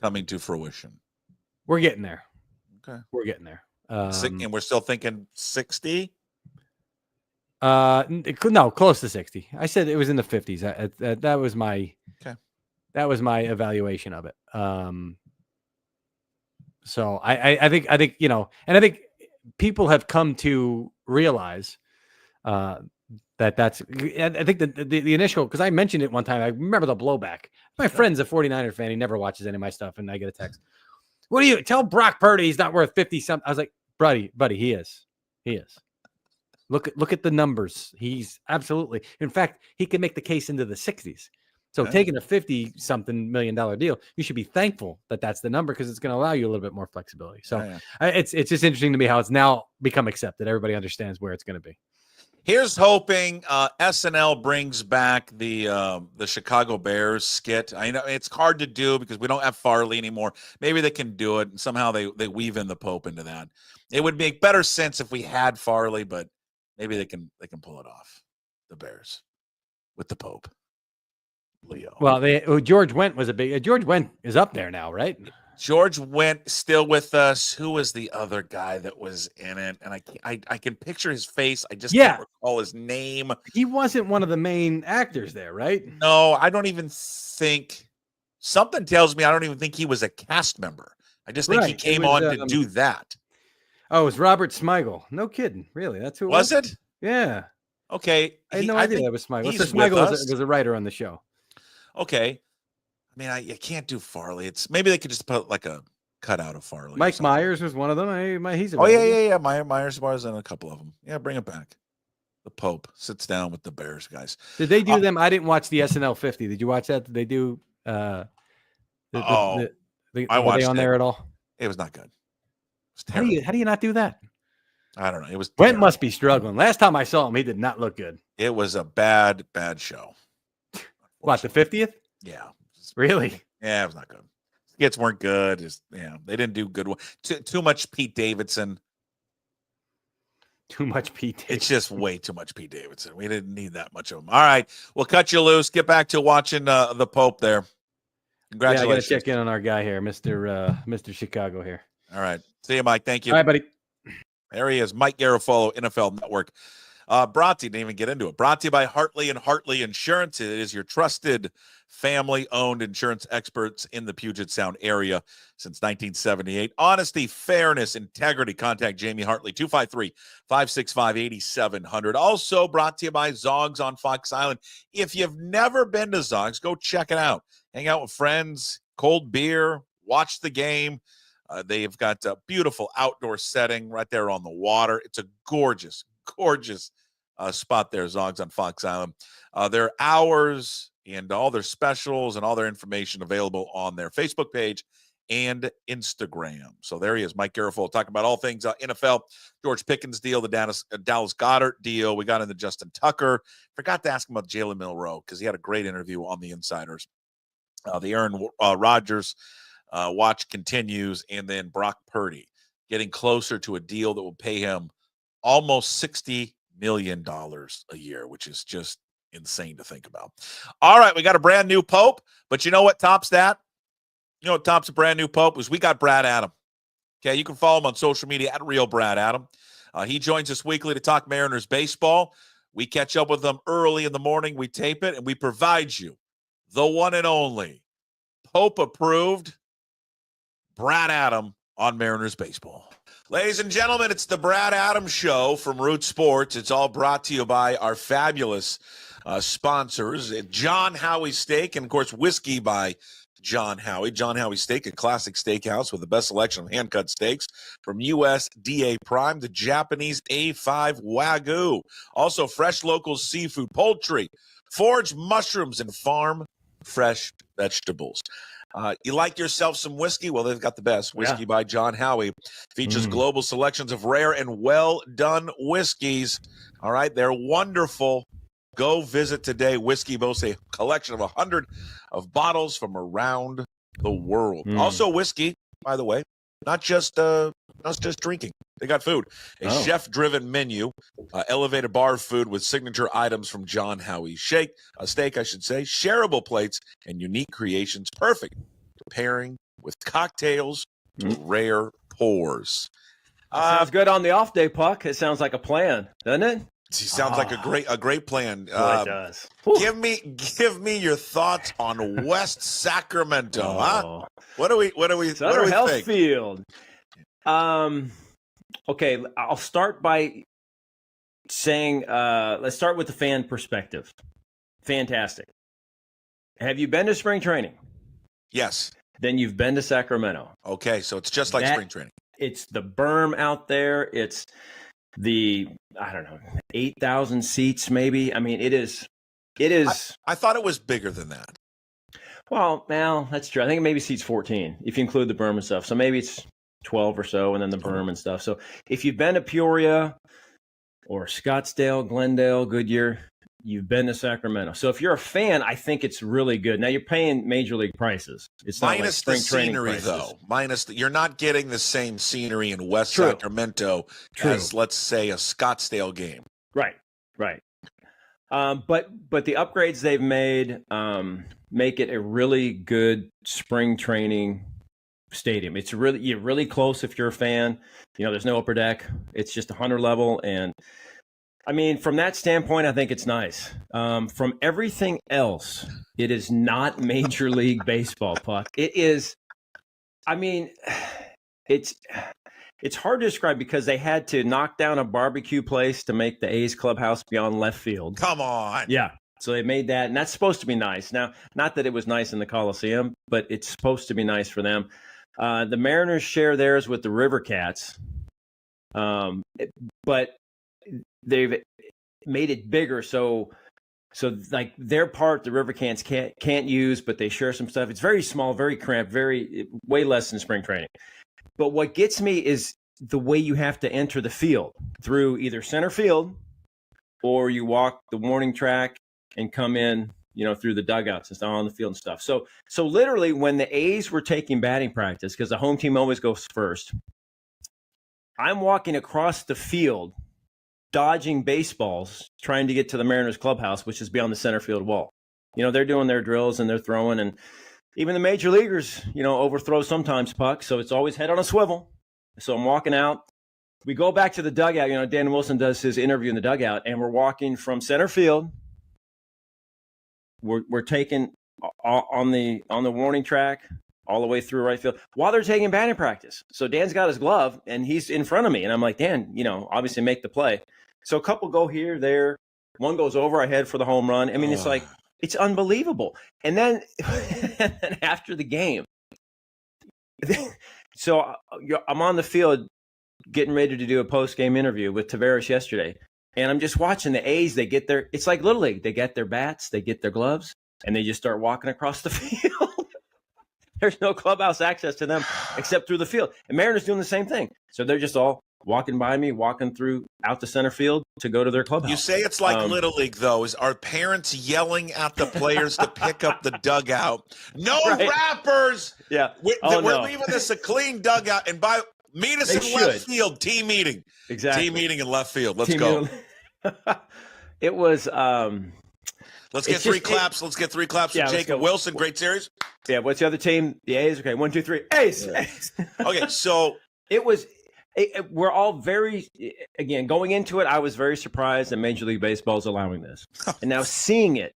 coming to fruition? We're getting there. Okay, we're getting there. And we're still thinking 60. No, close to 60. I said it was in the 50s. That was my evaluation of it. So I think and I think people have come to realize that's. I think the initial, because I mentioned it one time. I remember the blowback. My friend's a 49er fan. He never watches any of my stuff, and I get a text. What do you tell Brock Purdy he's not worth 50 something? I was like, buddy, he is. Look at the numbers. He's absolutely. In fact, he can make the case into the 60s. So taking a $50-something million deal, you should be thankful that that's the number because it's going to allow you a little bit more flexibility. So it's just interesting to me how it's now become accepted. Everybody understands where it's going to be. Here's hoping SNL brings back the Chicago Bears skit. I know it's hard to do because we don't have Farley anymore. Maybe they can do it, and somehow they weave in the Pope into that. It would make better sense if we had Farley, but maybe they can pull it off. The Bears with the Pope. Leo. Well, George Wendt was a big. George Wendt is up there now, right? George Wendt still with us. Who was the other guy that was in it? And I can picture his face. I just can't recall his name. He wasn't one of the main actors there, right? No, I don't even think. Something tells me I don't even think he was a cast member. I just think he came on to do that. Oh, it was Robert Smigel. No kidding. Really? That's who it was? Was it? Yeah. Okay. I had no idea that was Smigel. So Smigel was a writer on the show. Okay. I mean, I can't do Farley. It's maybe they could just put like a cutout of Farley. Mike Myers was one of them. He's yeah. Myers was in a couple of them. Yeah, bring it back. The Pope sits down with the Bears guys. Did they do them? I didn't watch the SNL 50. Did you watch that? Did they do? I watched. Were they on there at all? It was not good. It was terrible. How do you not do that? I don't know. It was. Wendt must be struggling. Last time I saw him, he did not look good. It was a bad show. What, the 50th? Yeah. Really? Yeah, it was not good. Skits weren't good. They didn't do good one. Too much Pete Davidson. Too much Pete Davidson. It's just way too much Pete Davidson. We didn't need that much of him. All right, we'll cut you loose. Get back to watching the Pope there. Congratulations. Yeah, I got to check in on our guy here, Mr. Chicago here. All right. See you, Mike. Thank you. All right, buddy. There he is, Mike Garafolo, NFL Network. Brought to you, didn't even get into it. Brought to you by Hartley and Hartley Insurance. It is your trusted family-owned insurance experts in the Puget Sound area since 1978. Honesty, fairness, integrity. Contact Jamie Hartley, 253-565-8700. Also brought to you by Zogs on Fox Island. If you've never been to Zogs, go check it out. Hang out with friends, cold beer, watch the game. They've got a beautiful outdoor setting right there on the water. It's a gorgeous spot there, Zogs on Fox Island. Their hours and all their specials and all their information available on their Facebook page and Instagram. So there he is, Mike Garafolo, talking about all things NFL, George Pickens deal, the Dallas Goedert deal. We got into Justin Tucker. Forgot to ask him about Jalen Milroe because he had a great interview on the Insiders. The Aaron Rodgers watch continues, and then Brock Purdy getting closer to a deal that will pay him almost $60 million a year, which is just insane to think about. All right, we got a brand new Pope, but you know what tops that? You know what tops a brand new Pope is we got Brad Adam. Okay, you can follow him on social media at Real Brad Adam. He joins us weekly to talk Mariners baseball. We catch up with them early in the morning. We tape it, and we provide you the one and only Pope-approved Brad Adam on Mariners baseball. Ladies and gentlemen, it's the Brad Adams Show from Root Sports. It's all brought to you by our fabulous sponsors, John Howie Steak, and, of course, whiskey by John Howie. John Howie Steak, a classic steakhouse with the best selection of hand-cut steaks from USDA Prime to Japanese A5 Wagyu. Also, fresh local seafood, poultry, foraged mushrooms, and farm fresh vegetables. You like yourself some whiskey? Well, they've got the best. Whiskey by John Howie features global selections of rare and well-done whiskeys. All right, they're wonderful. Go visit today. Whiskey boasts a collection of 100 of bottles from around the world. Also, whiskey, by the way, not just drinking. They got food. A chef-driven menu, elevated bar food with signature items from John Howie Steak, shareable plates, and unique creations, perfect for pairing with cocktails to rare pours. Sounds good on the off day, Puck. It sounds like a plan, doesn't it? Sounds like a great plan. Well, it does. Give me your thoughts on West Sacramento, huh? What do we Sutter Health think? Field. Okay, I'll start by saying, let's start with the fan perspective. Fantastic. Have you been to spring training? Yes. Then you've been to Sacramento. Okay, so it's just like spring training. It's the berm out there. It's the, 8,000 seats maybe. I mean, it is. I thought it was bigger than that. Well, that's true. I think it maybe seats 14 if you include the berm and stuff. So maybe it's 12 or so, and then the berm and stuff. So if you've been to Peoria or Scottsdale, Glendale, Goodyear, you've been to Sacramento. So if you're a fan, I think it's really good. Now you're paying major league prices. It's not minus like the spring scenery, prices. though. You're not getting the same scenery in West Sacramento as, let's say, a Scottsdale game. Right. But the upgrades they've made make it a really good spring training stadium. It's you're really close if you're a fan. There's no upper deck. It's just 100 level, and I mean, from that standpoint, I think it's nice. From everything else, it is not Major League Baseball, Puck. It is. I mean, it's hard to describe because they had to knock down a barbecue place to make the A's clubhouse beyond left field. Come on. Yeah. So they made that, and that's supposed to be nice. Now, not that it was nice in the Coliseum, but it's supposed to be nice for them. The Mariners share theirs with the River Cats, but they've made it bigger. So like their part, the River Cats can't use, but they share some stuff. It's very small, very cramped, way less than spring training. But what gets me is the way you have to enter the field through either center field or you walk the warning track and come in, through the dugouts and stuff on the field and stuff. So literally when the A's were taking batting practice, because the home team always goes first, I'm walking across the field, dodging baseballs, trying to get to the Mariners clubhouse, which is beyond the center field wall. They're doing their drills and they're throwing, and even the major leaguers, overthrow sometimes, Puck. So it's always head on a swivel. So I'm walking out. We go back to the dugout. Dan Wilson does his interview in the dugout, and we're walking from center field. We're taking on the warning track all the way through right field while they're taking batting practice. So Dan's got his glove and he's in front of me, and I'm like, Dan, obviously make the play. So a couple go here, there. One goes over, I head for the home run. I mean, it's like, it's unbelievable. And then after the game, so I'm on the field getting ready to do a post-game interview with Tavares yesterday. And I'm just watching the A's. They get their, it's like Little League. They get their bats, they get their gloves, and they just start walking across the field. There's no clubhouse access to them except through the field. And Mariners doing the same thing. So they're just all walking by me, walking through out to center field to go to their clubhouse. You say it's like Little League, though. Are parents yelling at the players to pick up the dugout? No Right. wrappers. Yeah. We're no. leaving this a clean dugout. And meet us They in left should. field. Team meeting. Exactly. Team meeting in left field. Let's Team go. meeting. It was Let's get It's three just- claps. Let's get three claps Yeah, for let's Jacob go. Wilson. Great series. yeah, what's the other team? The A's. Okay, 1, 2, 3. A's. A's. Okay, so It was we're all very, again, going into it, I was very surprised that Major League Baseball is allowing this. And now seeing it,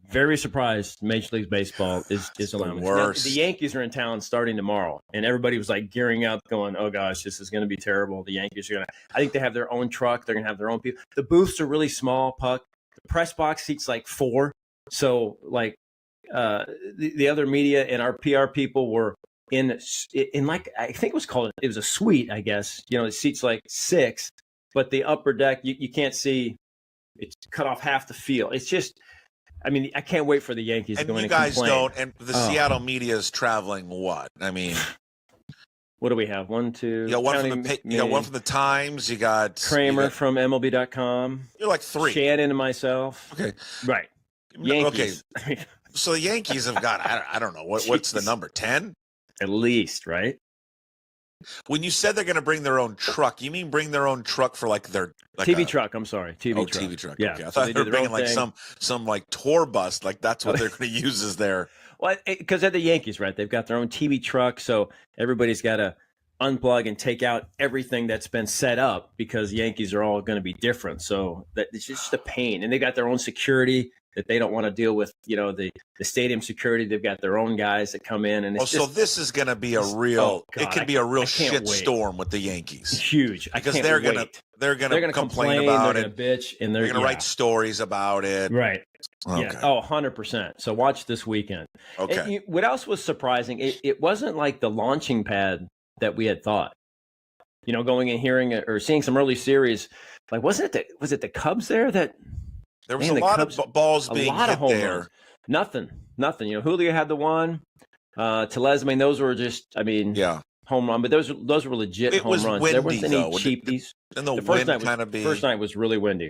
very surprised Major League Baseball is allowing this. Now, worst. the Yankees are in town starting tomorrow, and everybody was like gearing up, going, oh gosh, this is going to be terrible. The Yankees are going to, I think they have their own truck. They're going to have their own people. The booths are really small, Puck. The press box seats like 4. So like the other media and our PR people were in like, I think it was a suite, I guess, it seats like 6, but the upper deck, you can't see, it's cut off half the field. It's just, I mean, I can't wait for the Yankees to and go in you and guys complain. don't. And the Oh. Seattle media is traveling what? I mean, What do we have? 1, 2. you got one from counting you got me, one from the Times. You got Kramer you got- from MLB.com. You're like 3. Shannon and myself. Okay. Right. Okay. Yankees. I mean, So the Yankees have got I don't know what's the Jeez. number 10. at least, right? When you said they're going to bring their own truck, you mean bring their own truck for like their TV truck. I'm sorry. TV truck. TV truck. Yeah. Okay. I so thought they they were do their bringing own like thing. some like tour bus. Like that's what they're going to use as their. Well, because they're the Yankees, right? They've got their own TV truck, so everybody's got to unplug and take out everything that's been set up because Yankees are all going to be different. So that it's just a pain, and they got their own security that they don't want to deal with. The stadium security. They've got their own guys that come in, and it's So just this is going to be a real. Oh, God, it could be a real I can't shit wait. storm with the Yankees huge. I because can't they're wait. gonna complain they're about gonna it. bitch, and They're they're gonna yeah. write stories about it. Right. Okay. Yeah. Oh, 100%. So watch this weekend. Okay. And what else was surprising? It wasn't like the launching pad that we had thought. Going and hearing it or seeing some early series, like was it the Cubs there that There was Man, a the lot Cubs- of balls a being lot hit of home there. runs? Nothing. Julio had the one. Telesma, those were just, Yeah. home run, but those were legit It home was runs. There windy, wasn't any though. cheapies. And the, The first wind night was kind of be. First night was really windy,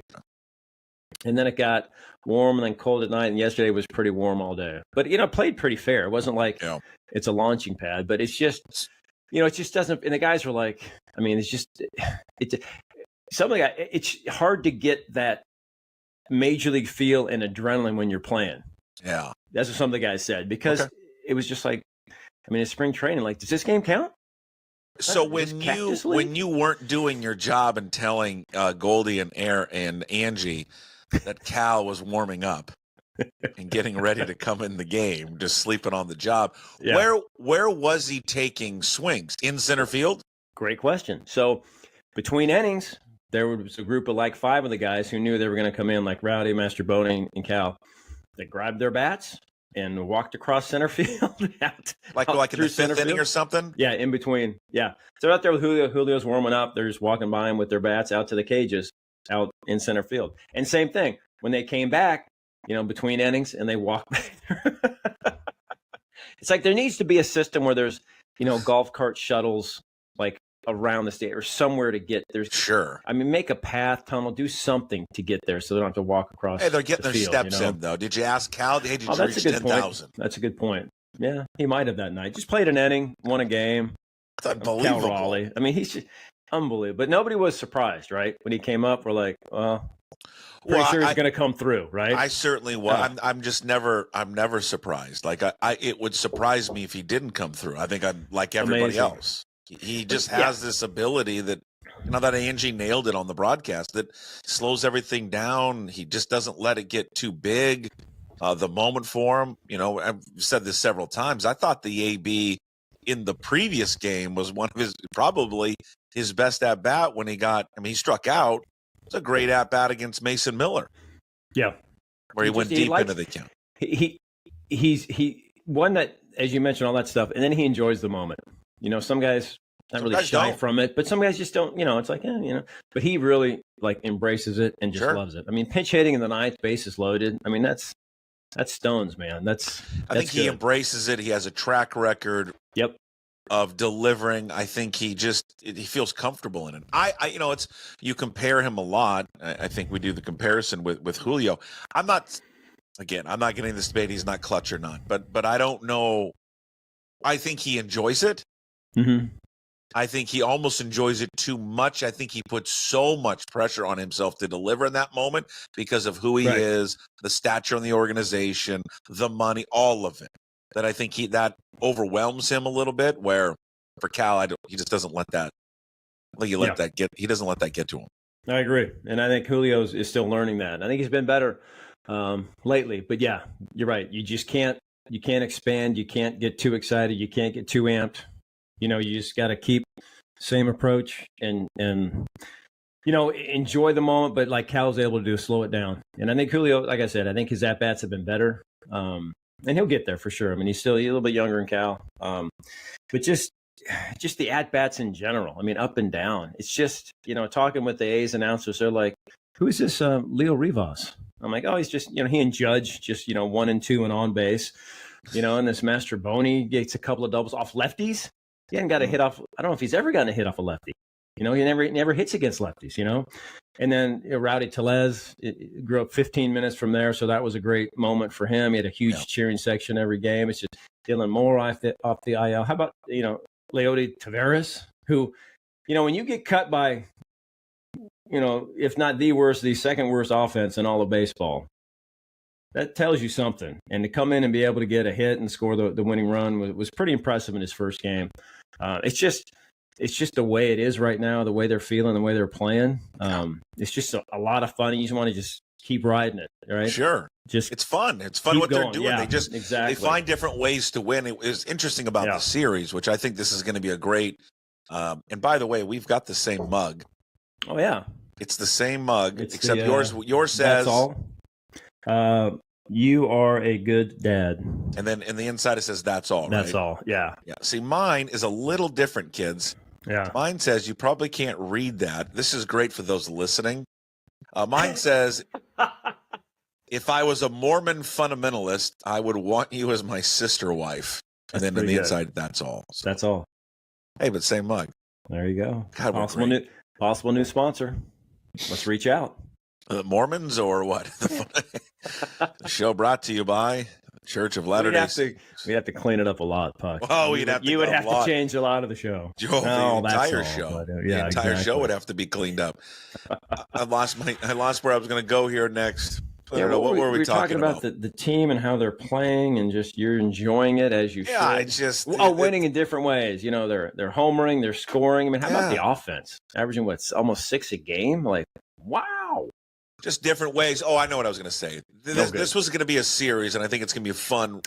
and then it got warm and then cold at night. And yesterday was pretty warm all day. But played pretty fair. It wasn't like Yeah. it's a launching pad, but it's just it just doesn't. And the guys were like, I mean, it's something. It's hard to get that major league feel and adrenaline when you're playing. Yeah. That's what some of the guys said because Okay. it was just like, I mean, it's spring training. Like, does this game count? So This Cactus League? when you weren't doing your job and telling Goldie and Angie that Cal was warming up and getting ready to come in the game, just sleeping on the job, Yeah. where was he taking swings? In center field? Great question. So between innings, there was a group of like 5 of the guys who knew they were going to come in, like Rowdy, Master Boning, and Cal. They grabbed their bats and walked across center field. Like out in through the center fifth inning field. or something? Yeah, in between. Yeah. So they're out there with Julio. Julio's warming up. They're just walking by him with their bats out to the cages out in center field. And same thing. When they came back, between innings and they walked back there. It's like there needs to be a system where there's, golf cart shuttles like around the state or somewhere to get there's Sure. I mean, make a path, tunnel, do something to get there so they don't have to walk across. Hey, they're getting the their field, steps in, though. Did you ask Cal? Hey, did you that's reach a good point. 10,000? That's a good point. Yeah, he might have that night. Just played an inning, won a game. That's Cal unbelievable. Raleigh. I mean, he's just unbelievable. But nobody was surprised, right? When he came up, we're like, well, pretty Well, sure he's going to come through, right? I certainly was. I'm never surprised. Like it would surprise me if he didn't come through. I think I'm like everybody Amazing. else. He just has this ability that, that Angie nailed it on the broadcast, that slows everything down. He just doesn't let it get too big. The moment for him, I've said this several times. I thought the AB in the previous game was one of probably his best at bat when he struck out. It's a great at bat against Mason Miller. Yeah. Where he went deep into the count. He's one that, as you mentioned, all that stuff, and then he enjoys the moment. Some guys not Some really guys shy don't. from it, but some guys just don't, it's like, but he really like embraces it and just Sure. loves it. I mean, pinch hitting in the ninth, bases loaded. I mean, that's stones, man. I think he embraces it. He has a track record. Yep. Of delivering. I think he feels comfortable in it. It's, you compare him a lot. I think we do the comparison with Julio. I'm not getting this debate. He's not clutch or not, but I don't know. I think he enjoys it. Mm-hmm. I think he almost enjoys it too much. I think he puts so much pressure on himself to deliver in that moment because of who he is, the stature in the organization, the money, all of it. That I think that overwhelms him a little bit. Where for Cal, he just doesn't let that. He doesn't let that get to him. I agree, and I think Julio is still learning that. I think he's been better lately, but yeah, you're right. You just can't expand. You can't get too excited. You can't get too amped. You just got to keep same approach and enjoy the moment. But like Cal's able to do, slow it down. And I think Julio, like I said, I think his at bats have been better. And he'll get there for sure. I mean, he's a little bit younger than Cal. But just the at-bats in general. I mean, up and down. It's just, talking with the A's announcers, they're like, who's this Leo Rivas? I'm like, oh, he's just, he and Judge, just, 1 and 2 and on base. And this Master Boney gets a couple of doubles off lefties. He hadn't got a hit off. I don't know if he's ever gotten a hit off a lefty. He never hits against lefties, And then Rowdy Tellez grew up 15 minutes from there, so that was a great moment for him. He had a huge cheering section every game. It's just Dylan Moore off the IL. How about, Leody Taveras, who, when you get cut by, if not the second worst offense in all of baseball, that tells you something. And to come in and be able to get a hit and score the winning run was pretty impressive in his first game. It's just the way it is right now, the way they're feeling, the way they're playing. It's just a lot of fun. You just want to just keep riding it, right? Sure. It's fun. It's fun what they're doing. Yeah, they find different ways to win. It was interesting about the series, which I think this is going to be a great. And by the way, we've got the same mug. Oh yeah, it's the same mug, except yours says. That's all. You are a good dad. And then in the inside it says that's all. That's right? all. Yeah. Yeah. See, mine is a little different, kids. Yeah. Mine says you probably can't read that. This is great for those listening. Mine says, if I was a Mormon fundamentalist, I would want you as my sister wife. And then in the inside, that's all. So, that's all. Hey, but same mug. There you go. God, possible new sponsor. Let's reach out. Mormons or what? The show brought to you by Church of Latter-day. We have to clean it up a lot, Puck. Oh, you would have to change a lot of the show. The entire show. The entire show would have to be cleaned up. I lost where I was going to go here next. I don't know. What were we talking about? The team and how they're playing, and just you're enjoying it as you should. It's just winning in different ways. They're homering, they're scoring. I mean, how about the offense? Averaging almost 6 a game? Like, wow. Just different ways. Oh, I know what I was going to say. This was going to be a series, and I think it's going to be a fun,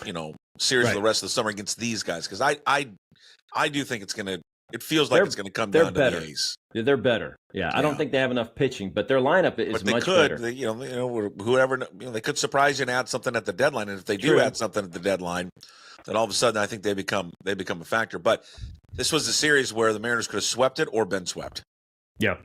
series for the rest of the summer against these guys, because I do think it's going to. It feels like it's going to come down to the A's. They're better. Yeah, I don't think they have enough pitching, but their lineup is much better. Whoever they could surprise you and add something at the deadline, and if they do add something at the deadline, then all of a sudden I think they become a factor. But this was a series where the Mariners could have swept it or been swept. Yeah.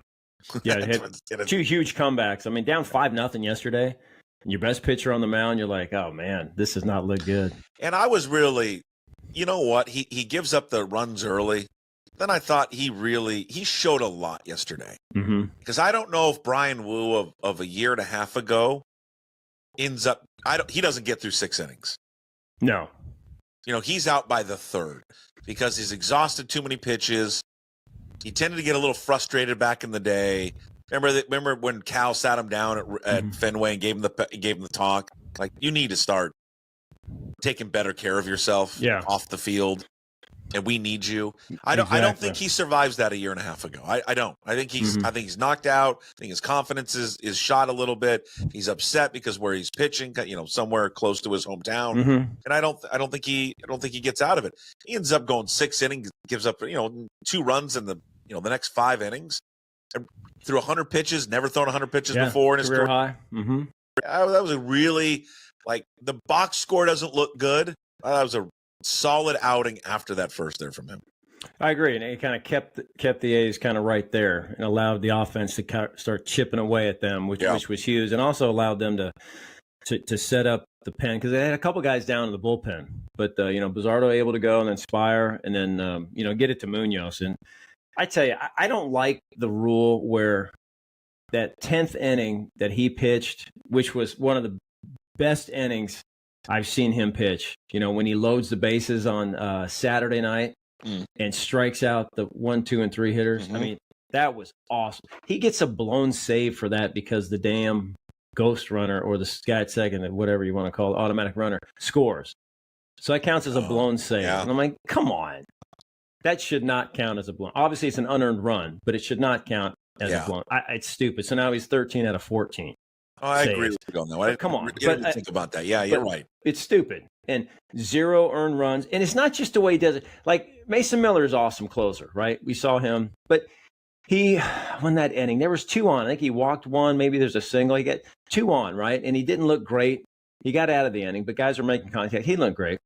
Yeah, it hit 2 huge comebacks. I mean, down 5-0 yesterday, and your best pitcher on the mound, you're like, oh man, this does not look good. And I was really, he gives up the runs early. Then I thought he showed a lot yesterday. Mm-hmm. Because I don't know if Brian Wu of a year and a half ago ends up. He doesn't get through 6 innings. No. He's out by the 3rd because he's exhausted too many pitches. He tended to get a little frustrated back in the day. Remember when Cal sat him down at Fenway and gave him the talk? Like, you need to start taking better care of yourself off the field, and we need you. I don't think he survives that a year and a half ago. I don't. I think he's knocked out. I think his confidence is shot a little bit. He's upset because where he's pitching, somewhere close to his hometown, and I don't think he gets out of it. He ends up going 6 innings, gives up 2 runs in the next 5 innings, and threw 100 pitches. Never thrown 100 pitches before in his career high. Mm-hmm. That was a really the box score doesn't look good. That was a solid outing after that first there from him. I agree, and it kind of kept the A's kind of right there and allowed the offense to start chipping away at them, which was huge, and also allowed them to set up the pen because they had a couple guys down in the bullpen, but Bizardo able to go and then Spire and then get it to Munoz. And I tell you, I don't like the rule where that 10th inning that he pitched, which was one of the best innings I've seen him pitch. When he loads the bases on Saturday night and strikes out the 1, 2, and 3 hitters. Mm-hmm. I mean, that was awesome. He gets a blown save for that because the damn ghost runner or the guy at second, whatever you want to call it, automatic runner, scores. So that counts as a blown save. Yeah. And I'm like, come on. That should not count as a blown. Obviously, it's an unearned run, but it should not count as a blown. It's stupid. So now he's 13 out of 14. Oh, I saves. agree with you on that. I Come on. didn't think about that. Yeah, you're right. It's stupid. And 0 earned runs. And it's not just the way he does it. Like, Mason Miller is awesome closer, right? We saw him. But he won that inning. There was 2 on. I think he walked 1. Maybe there's a single. He got 2 on, right? And he didn't look great. He got out of the inning, but guys were making contact. He looked great.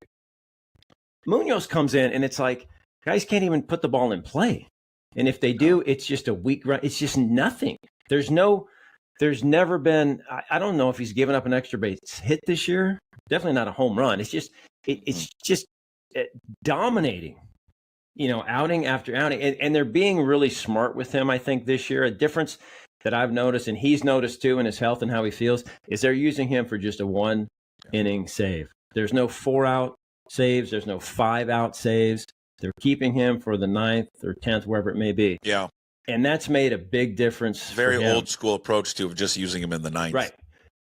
Munoz comes in, and it's like, guys can't even put the ball in play. And if they do, it's just a weak run. It's just nothing. There's never been, I don't know if he's given up an extra base hit this year. Definitely not a home run. It's just dominating, outing after outing. And they're being really smart with him, I think, this year. A difference that I've noticed, and he's noticed too in his health and how he feels, is they're using him for just a 1-inning save. There's no 4-out saves. There's no 5-out saves. They're keeping him for the 9th or 10th, wherever it may be. Yeah. And that's made a big difference. Very old school approach to just using him in the 9th. Right.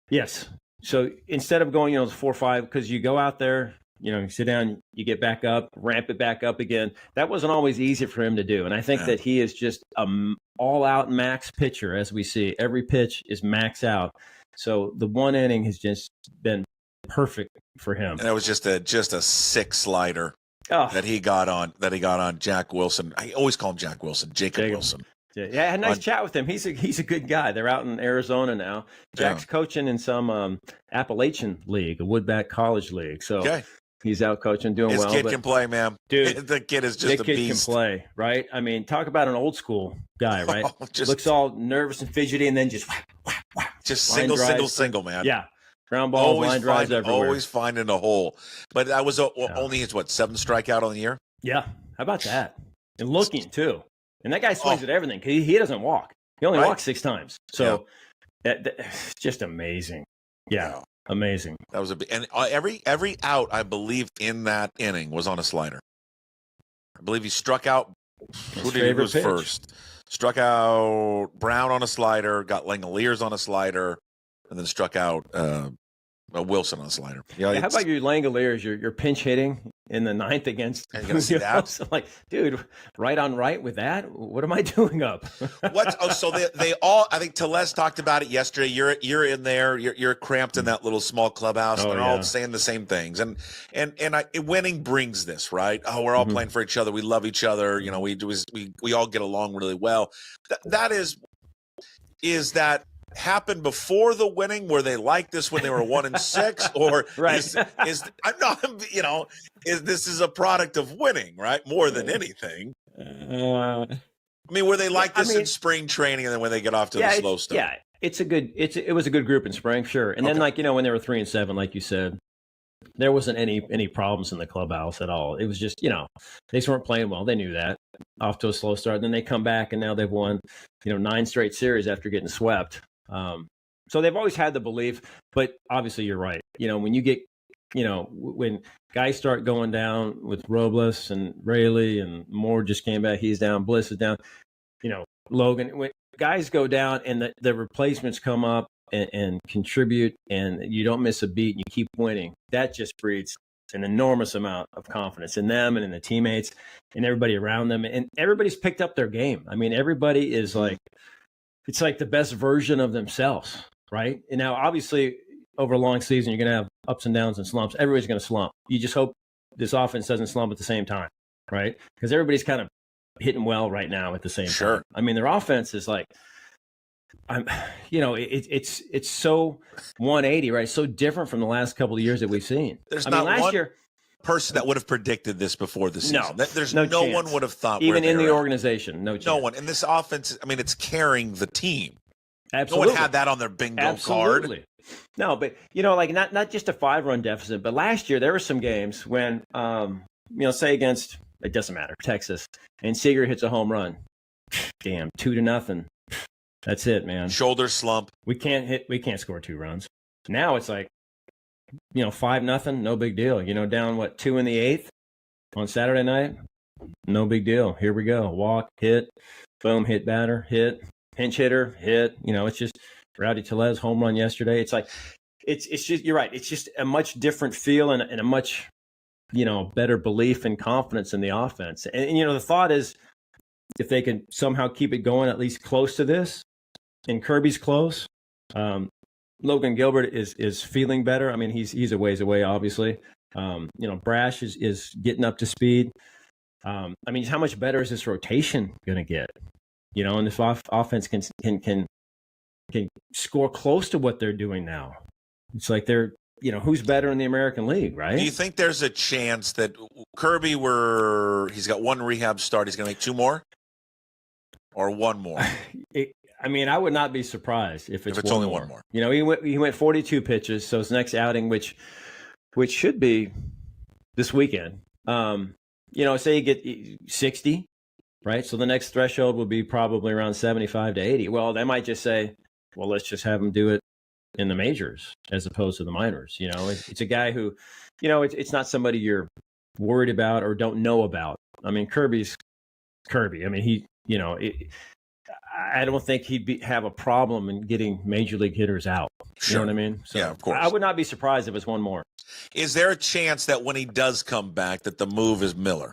Yes. So instead of going, 4-5, because you go out there, you sit down, you get back up, ramp it back up again. That wasn't always easy for him to do. And I think that he is just an all-out max pitcher, as we see. Every pitch is max out. So the 1 inning has just been perfect for him. And that was just a sick slider. That he got on Jack Wilson. I always call him Jack Wilson, Jacob Wilson. Yeah, I had a nice chat with him. He's a good guy. They're out in Arizona now. Jack's coaching in some Appalachian League, a Woodback College League. So he's out coaching, doing well. His kid can play, man. Dude, the kid is just a beast. Kid can play, right? I mean, talk about an old school guy, right? Looks all nervous and fidgety, and then just single, man. Yeah. Ground balls, line drives everywhere. Always finding a hole. But that was only his, 7th strikeout on the year? Yeah. How about that? And looking, too. And that guy swings at everything because he doesn't walk. He only walks 6 times. So that's just amazing. Yeah. Amazing. That was and every out, I believe, in that inning was on a slider. I believe he struck out. Who did he was first? Struck out Brown on a slider, got Langoliers on a slider, and then struck out Wilson on a slider. Yeah, how about your Langoliers? Your pinch hitting in the 9th against. And you gonna see that? I'm like, dude, right on right with that. What am I doing up? So they all. I think Teles talked about it yesterday. You're in there. You're cramped in that little small clubhouse. And they're all saying the same things. And winning brings this, right? Oh, we're all playing for each other. We love each other. We all get along really well. That is that. Happened before the winning where they liked this when they were 1-6, or this is a product of winning, right? More than anything. I mean, were they like this in spring training, and then when they get off to the slow start? Yeah, it was a good group in spring, sure. And then when they were 3-7, like you said, there wasn't any problems in the clubhouse at all. It was just, they just weren't playing well. They knew that. Off to a slow start. And then they come back, and now they've won, 9 straight series after getting swept. So they've always had the belief, but obviously you're right. When you get, when guys start going down with Robles and Rayleigh and Moore just came back, he's down, Bliss is down, Logan, when guys go down and the replacements come up and contribute and you don't miss a beat and you keep winning, that just breeds an enormous amount of confidence in them and in the teammates and everybody around them. And everybody's picked up their game. I mean, everybody is like, it's like the best version of themselves, right? And now, obviously, over a long season, you're going to have ups and downs and slumps. Everybody's going to slump. You just hope this offense doesn't slump at the same time, right? Because everybody's kind of hitting well right now at the same time. I mean, their offense is like, it's so 180, right? So different from the last couple of years that we've seen. Last year, person that would have predicted this before the season. No, There's no no chance. one would have thought even where in they the were at. organization. No chance. No one. And this offense, I mean, it's carrying the team. Absolutely. No one had that on their bingo card. Absolutely. No, but like not just a 5-run deficit, but last year there were some games when say against, it doesn't matter, Texas, and Seager hits a home run. Damn, 2-0. That's it, man. Shoulder slump. We can't score 2 runs. Now it's like 5-0, no big deal. Down 2 in the 8th on Saturday night, no big deal. Here we go. Walk, hit, boom, hit batter, hit, pinch hitter, hit. It's just Rowdy Tellez home run yesterday. It's like it's just, you're right. It's just a much different feel and a much better belief and confidence in the offense. And the thought is, if they can somehow keep it going at least close to this, and Kirby's close. Logan Gilbert is feeling better. I mean, he's a ways away, obviously. Brash is getting up to speed. I mean, how much better is this rotation going to get? And this offense can score close to what they're doing now. It's like they're, who's better in the American League, right? Do you think there's a chance that Kirby, he's got 1 rehab start, he's going to make 2 more? Or 1 more? I would not be surprised if it's only more. 1 more. He went 42 pitches, so his next outing, which should be this weekend. Say you get 60, right? So the next threshold would be probably around 75 to 80. Well, they might just say, well, let's just have him do it in the majors as opposed to the minors. It's a guy who, it's not somebody you're worried about or don't know about. I mean, Kirby's Kirby. I mean, I don't think he'd have a problem in getting major league hitters out. Sure. You know what I mean? So yeah, of course. I would not be surprised if it's 1 more. Is there a chance that when he does come back that the move is Miller?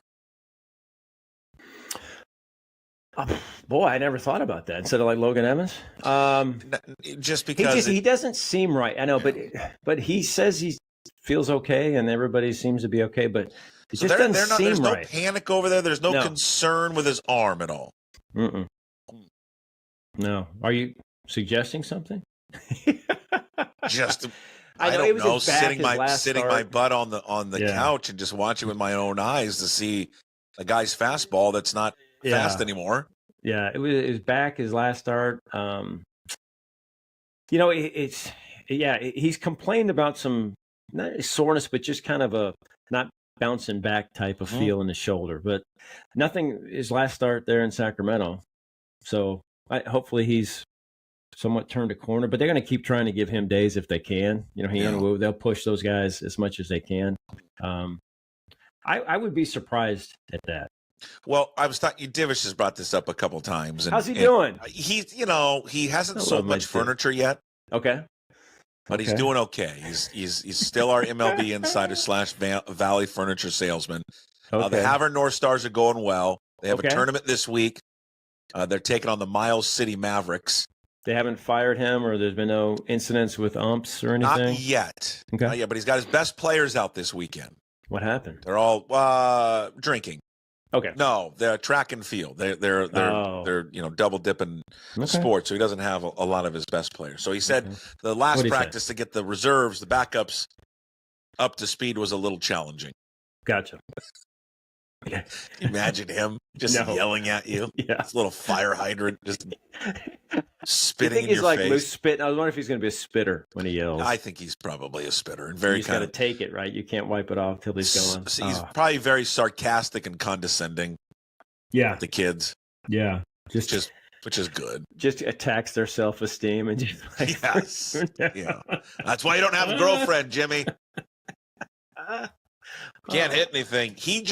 Boy, I never thought about that. Instead of like Logan Evans, just because he doesn't seem right. I know, but he says he feels okay, and everybody seems to be okay. But it just doesn't seem there's right. no panic over there. There's no concern with his arm at all. Mm-mm. No. Are you suggesting something? Just I don't know. Sitting start. my butt on the couch and just watching with my own eyes to see a guy's fastball that's not fast anymore. Yeah, it was back his last start. He's complained about some not soreness, but just kind of a not bouncing back type of feel in the shoulder. But nothing his last start there in Sacramento. So hopefully he's somewhat turned a corner. But they're going to keep trying to give him days if they can. They'll push those guys as much as they can. I would be surprised at that. Well, I was talking. Divish has brought this up a couple times. And, how's he doing? He hasn't sold much furniture yet. Okay, but he's doing okay. He's still our MLB insider / Valley Furniture salesman. Okay. The Havre North Stars are going well. They have a tournament this week. They're taking on the Miles City Mavericks. They haven't fired him, or there's been no incidents with umps or anything? Not yet. Okay. Not yet, but he's got his best players out this weekend. What happened? They're all drinking. Okay. No, they're track and field. They're double dipping sports. So he doesn't have a lot of his best players. So he said the last practice to get the reserves, the backups up to speed was a little challenging. Gotcha. Imagine him just yelling at you. Yeah. This little fire hydrant just spitting in he's your like face. Loose spit. I was wondering if he's going to be a spitter when he yells. I think he's probably a spitter and He's got to take it, right? You can't wipe it off till he's going. He's probably very sarcastic and condescending. Yeah. With the kids. Yeah. Which is good. Just attacks their self-esteem and just like, yes. Yeah. That's why you don't have a girlfriend, Jimmy. Can't hit anything. He'd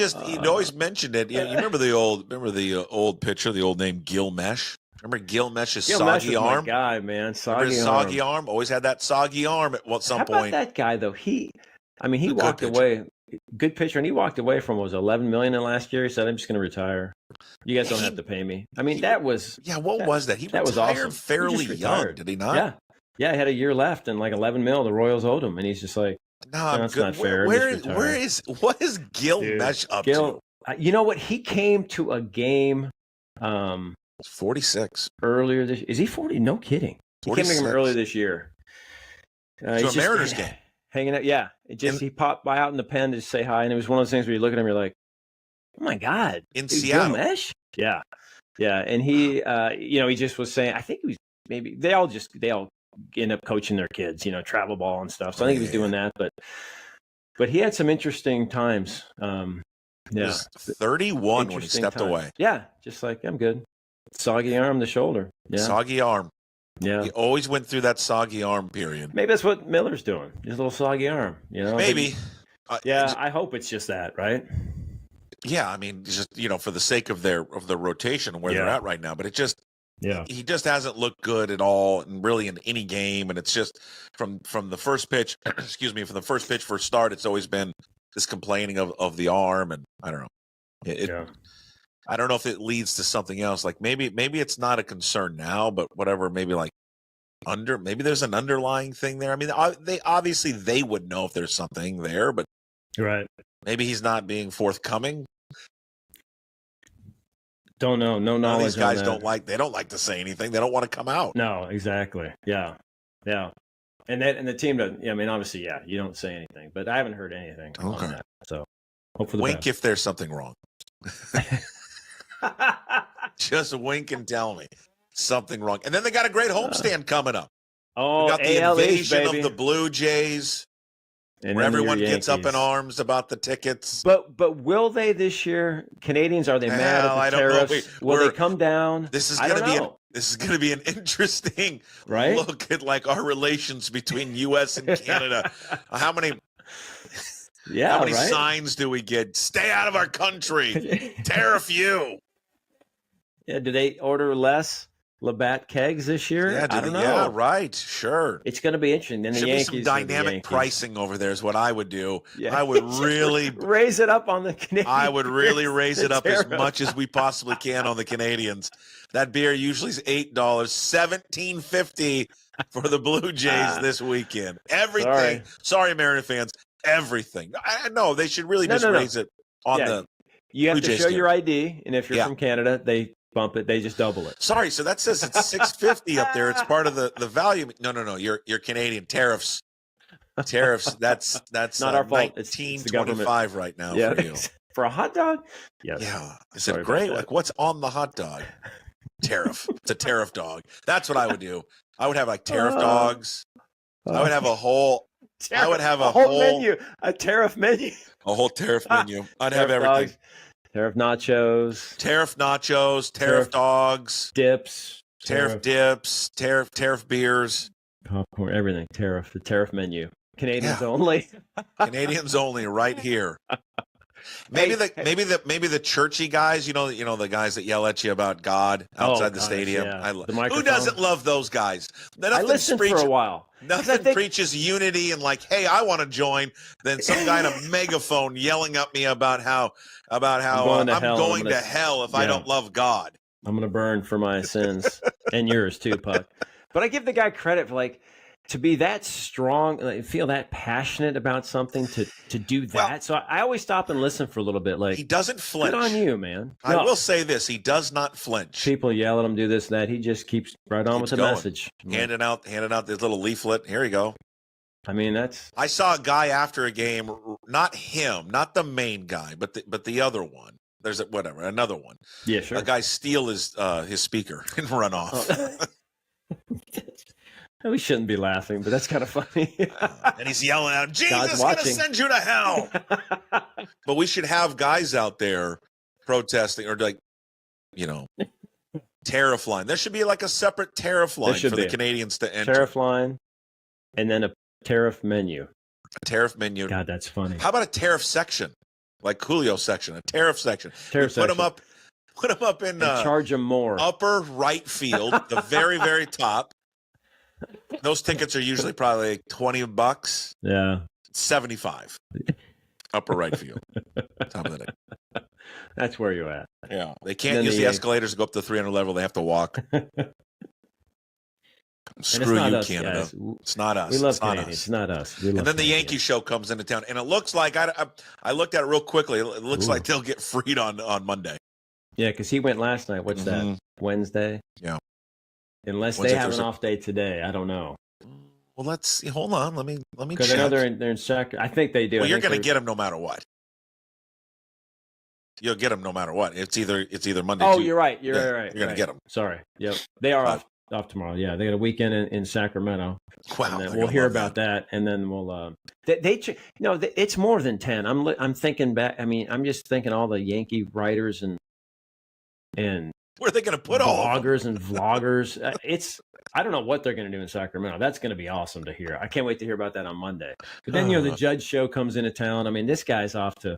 always mentioned it. You remember the old pitcher, the old name Gil Mesh? Remember Gil Mesh's soggy arm? My guy, man. Soggy arm. Always had that soggy arm at some point. How about that guy though? He walked away. Good pitcher, and he walked away from $11 million in last year. He said, "I'm just going to retire. You guys don't have to pay me." I mean, that was What was that? He that was retired awesome. fairly young, did he not? Yeah. He had a year left, and like $11 million, the Royals owed him, and he's just like, "No, that's not fair." What is Gil Mesh up to? You know what? He came to a game. 46 earlier this. Is he 40? No kidding. He came to him earlier this year. To a Mariners game. hanging out. Yeah, he popped by out in the pen to say hi, and it was one of those things where you look at him, you're like, "Oh my God, In dude, Seattle. Joe Mesh?" Yeah, and he, he just was saying, I think he was maybe they all end up coaching their kids, travel ball and stuff. So I think he was doing that, but he had some interesting times. He was 31 when he Interesting stepped times. away. Yeah, just like, I'm good. Soggy arm, the shoulder. Yeah, Soggy arm. yeah. He always went through that soggy arm period. Maybe that's what Miller's doing. His little soggy arm. Maybe. Yeah, I hope it's just that, right? Yeah, I mean, just for the sake of the rotation where they're Yeah. at right now, but Yeah. he just hasn't looked good at all, and really in any game. And it's just from the first pitch, excuse me, from the first pitch for start, it's always been this complaining of the arm, and I don't know. Yeah. I don't know if it leads to something else. Like maybe it's not a concern now, but whatever. Maybe maybe there's an underlying thing there. I mean, they would know if there's something there, but Right. maybe he's not being forthcoming. Don't know. No None of knowledge. these guys on that. they don't like to say anything. They don't want to come out. No, exactly. Yeah. Yeah. And the team doesn't. I mean, obviously, yeah. You don't say anything, but I haven't heard anything Okay. on that. So hope for the Wink best. if there's something wrong. Just wink and tell me something wrong. And then they got a great homestand coming up. Oh, We got the AL East, invasion baby. of the Blue Jays, And where then your everyone gets up in Yankees. arms about the tickets. But will they this year? Canadians, are they mad Well, I at the don't know. tariffs? Will they come down? This is I going to don't be know. this is going to be an interesting Right? look at like our relations between U.S. and Canada. How many Yeah, how many right. signs do we get? Stay out of our country. Tariff you. Yeah, do they order less Labatt kegs this year? Yeah, I don't know. Yeah, right. Sure. It's going to be interesting. Then the Should Yankees. be some are the dynamic Yankees. pricing over there is what I would do. Yeah. I would really raise it up on the Canadians. I would really raise it up as tariff. much as we possibly can on the Canadians. That beer usually is $8, $17.50 for the Blue Jays this weekend. Everything. Sorry, Mariner fans. Everything. I know they should really just raise it on Yeah. the. You have Blue to Jays show do. your ID, and if you're Yeah. from Canada, they bump it. They just double it. Sorry, so that says it's $6.50 up there. It's part of the value. No. You're Canadian tariffs. Tariffs. That's Not our fault. It's the government. $19.25 right now Yeah, for you. for a hot dog. Yes. Yeah. Is Sorry it about great? that. Like, what's on the hot dog? Tariff. It's a tariff dog. That's what I would do. I would have like tariff dogs. I would have a whole I would have a whole menu, a tariff menu. tariff menu. I'd have Tariff everything. dogs, tariff nachos, Tariff nachos, tariff Tariff dogs, dips, tariff dips, tariff beers. popcorn, everything. Tariff, the tariff menu. Canadians Yeah. only. Canadians only right here. Maybe the churchy guys, you know the guys that yell at you about God outside the gosh, stadium. yeah. Who The microphone. doesn't love those guys? I Nothing listened for a while. Nothing think- preaches unity and like, hey, I want to join. Then some guy in a megaphone yelling at me about how I'm going to hell. going to hell if I Yeah. don't love God. I'm gonna burn for my sins and yours too, Puck. But I give the guy credit for to be that strong, feel that passionate about something to do that. Well, so I always stop and listen for a little bit. He doesn't flinch. Good on you, man. I No, will say this: he does not flinch. people yell at him, do this, that. He just keeps right on Keeps with the going. message. handing out this little leaflet. Here you go. I mean, that's I saw a guy after a game, not him, not the main guy, but the other one. There's another one. yeah, sure. A guy steal his speaker and run off. We shouldn't be laughing, but that's kind of funny. And he's yelling out, Jesus God's is going to watching. send you to hell. But we should have guys out there protesting or tariff line. There should be like a separate tariff line should for the be. Canadians to enter. Tariff line, and then a tariff menu. A tariff menu. God, that's funny. How about a tariff section? Like Julio section, a tariff section. Tariff We put section. them up in And charge them more. upper right field, the very, very top. Those tickets are usually probably like $20, Yeah, 75. Upper right field. Top of the day. that's where you're at. Yeah. They can't Then use the the escalators to go up to the 300 level. They have to walk. And it's Screw not you, us, Canada. guys. It's not us. We love it's not Canadians. us. It's not us. We And love then the Canadians. Yankee show comes into town, and it looks like I looked at it real quickly. It looks Ooh. like they'll get freed on Monday. Yeah, because he went last night. What's that? Mhm. Wednesday? Yeah. Unless Wednesday, they have Thursday. an off day today. I don't know. Well, let's hold on. Let me Because check. I know they're in Sacramento. I think they do. Well, I you're think going to they're- get him no matter what. You'll get him no matter what. It's either Monday. Oh, Tuesday. you're right. You're Yeah, right. you're gonna right. get 'em. Sorry. Yep. They are off tomorrow. Yeah, they got a weekend in Sacramento. Wow, And then they're we'll gonna hear love about that, and then we'll. It's more than 10. I'm thinking back. I mean, I'm just thinking all the Yankee writers and Where are they going to put all of them? bloggers and vloggers. I don't know what they're going to do in Sacramento. That's going to be awesome to hear. I can't wait to hear about that on Monday. But then the Judge show comes into town. I mean, this guy's off to.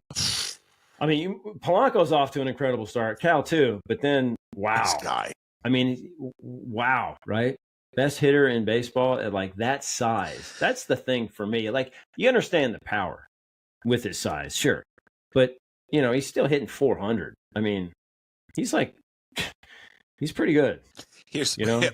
I mean, Polanco's off to an incredible start. Cal too. But then, wow. This guy. I mean, wow, right? Best hitter in baseball at like that size. That's the thing for me. Like, you understand the power with his size, sure. But, he's still hitting 400. I mean, he's pretty good. Here's He's okay.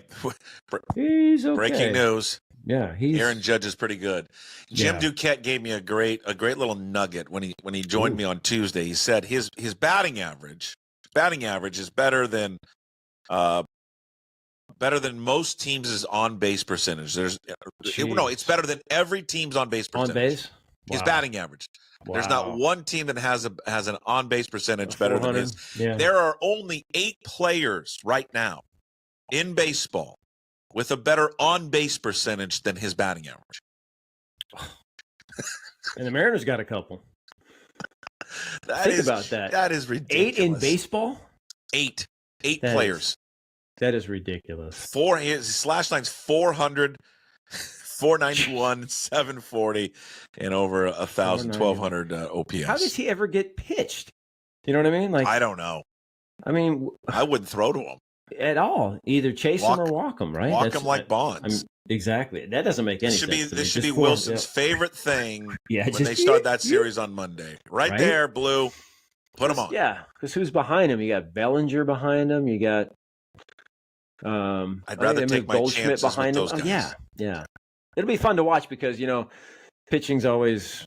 breaking news. Yeah, Aaron Judge is pretty good. Jim Yeah. Duquette gave me a great little nugget when he joined me on Tuesday. He said his batting average is better than most teams' on base percentage. It's better than every team's on base percentage. On base? His Wow. batting average. There's not Wow. one team that has an on base percentage better than 400? his. Yeah. There are only 8 players right now in baseball with a better on base percentage than his batting average. And the Mariners got a couple. Think about that. That is 8 ridiculous. in baseball? 8 That players. That is ridiculous. His slash line's 400, 491, 740, and over 1,000, 1,200 OPS. How does he ever get pitched? You know what I mean? Like, I don't know. I mean, I wouldn't throw to him. at all. Either chase him or walk him, right? Walk him like Bonds. I mean, exactly. That doesn't make any This should sense. to me. this should Just be for- Wilson's favorite thing Yeah, when just- they start that series on Monday. Right there, Blue. Put him on. Yeah, because who's behind him? You got Bellinger behind him. You got. I'd rather take my Goldschmidt chances with behind him. those guys. Yeah. It'll be fun to watch because pitching's always.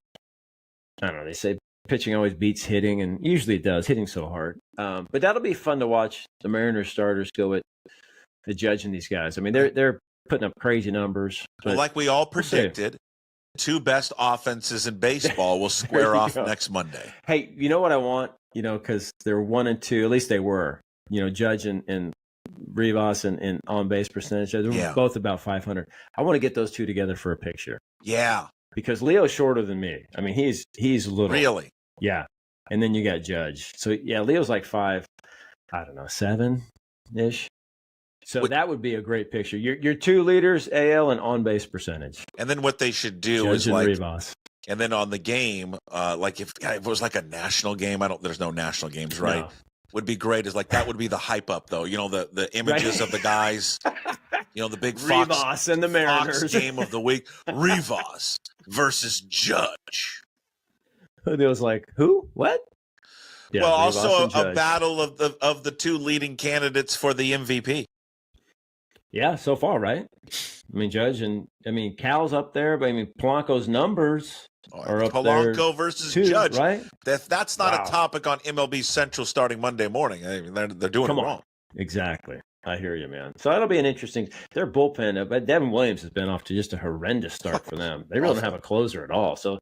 I don't know. They say pitching always beats hitting, and usually it does. Hitting so hard, but that'll be fun to watch. The Mariners starters go at the Judge and these guys. I mean, they're putting up crazy numbers. Well, but like we all we'll see. predicted, the 2 best offenses in baseball will square you off go. next Monday. Hey, you know what I want? Because they're 1 and 2. At least they were. Judge and Rivas and on base percentage. They're Yeah. both about 500. I want to get those two together for a picture Yeah, because Leo's shorter than me. I mean, he's little. really. Yeah. And then you got Judge. So yeah, Leo's like 5. I don't know, 7-ish. So What- that would be a great picture. Your 2 leaders, AL and on base percentage. And then what they should do Judge is and like, Rivas. and then on the game, like if it was like a national game, there's no national games, right? No. Would be great is like that would be the hype up though. The images of the guys, the big Fox, Rivas and the Mariners. Fox game of the week, Rivas versus Judge. It was like, who? What? Yeah, well, Rivas also and a Judge. battle of the 2 leading candidates for the MVP. Yeah, so far, right? I mean, Judge and Cal's up there, but I mean, Polanco's numbers are up Polanco there versus too, Judge. right? That's not Wow. a topic on MLB Central starting Monday morning. I mean, they're doing Come it on. wrong. Exactly. I hear you, man. So that'll be an interesting. Their bullpen, but Devin Williams has been off to just a horrendous start for them. They really don't have a closer at all. So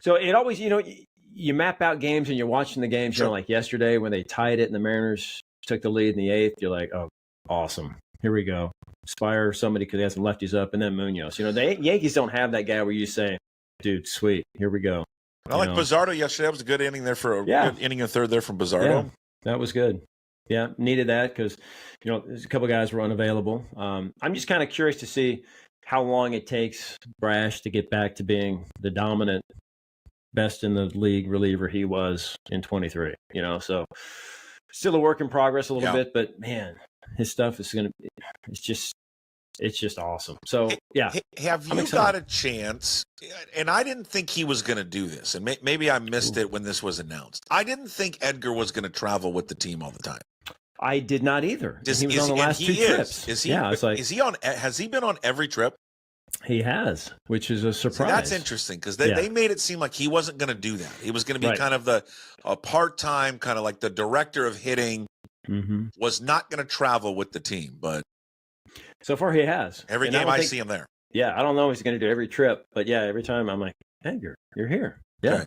it always, you map out games and you're watching the games. Sure. Like yesterday when they tied it and the Mariners took the lead in the 8th. You're like, oh, awesome. Here we go. Spire, somebody could have some lefties up, and then Munoz. The Yankees don't have that guy where you say, dude, sweet, here we go. I like Bizzardo yesterday. That was a good inning there for Yeah. good inning and third there from Bizzardo. Yeah, that was good. Yeah, needed that because, there's a couple guys were unavailable. I'm just kind of curious to see how long it takes Brash to get back to being the dominant, best in the league reliever he was in 23. So still a work in progress a little Yeah. bit, but man, his stuff is it's just awesome. So yeah, Have I'm you excited. got a chance? And I didn't think he was going to do this, and maybe I missed it when this was announced. I didn't think Edgar was going to travel with the team all the time. I did not either. He was on the and last he 2 is. trips. Is he? Yeah, it's like is he on? Has he been on every trip? he has, which is a So surprise. that's interesting because they made it seem like he wasn't going to do that. He was going to be Right. kind of a part-time, kind of like the director of hitting. Mm-hmm. Was not going to travel with the team, but So far, he has. every And game don't I think- see him there. Yeah, I don't know if he's going to do every trip, but yeah, every time I'm like, Edgar, you're here. Yeah. Okay.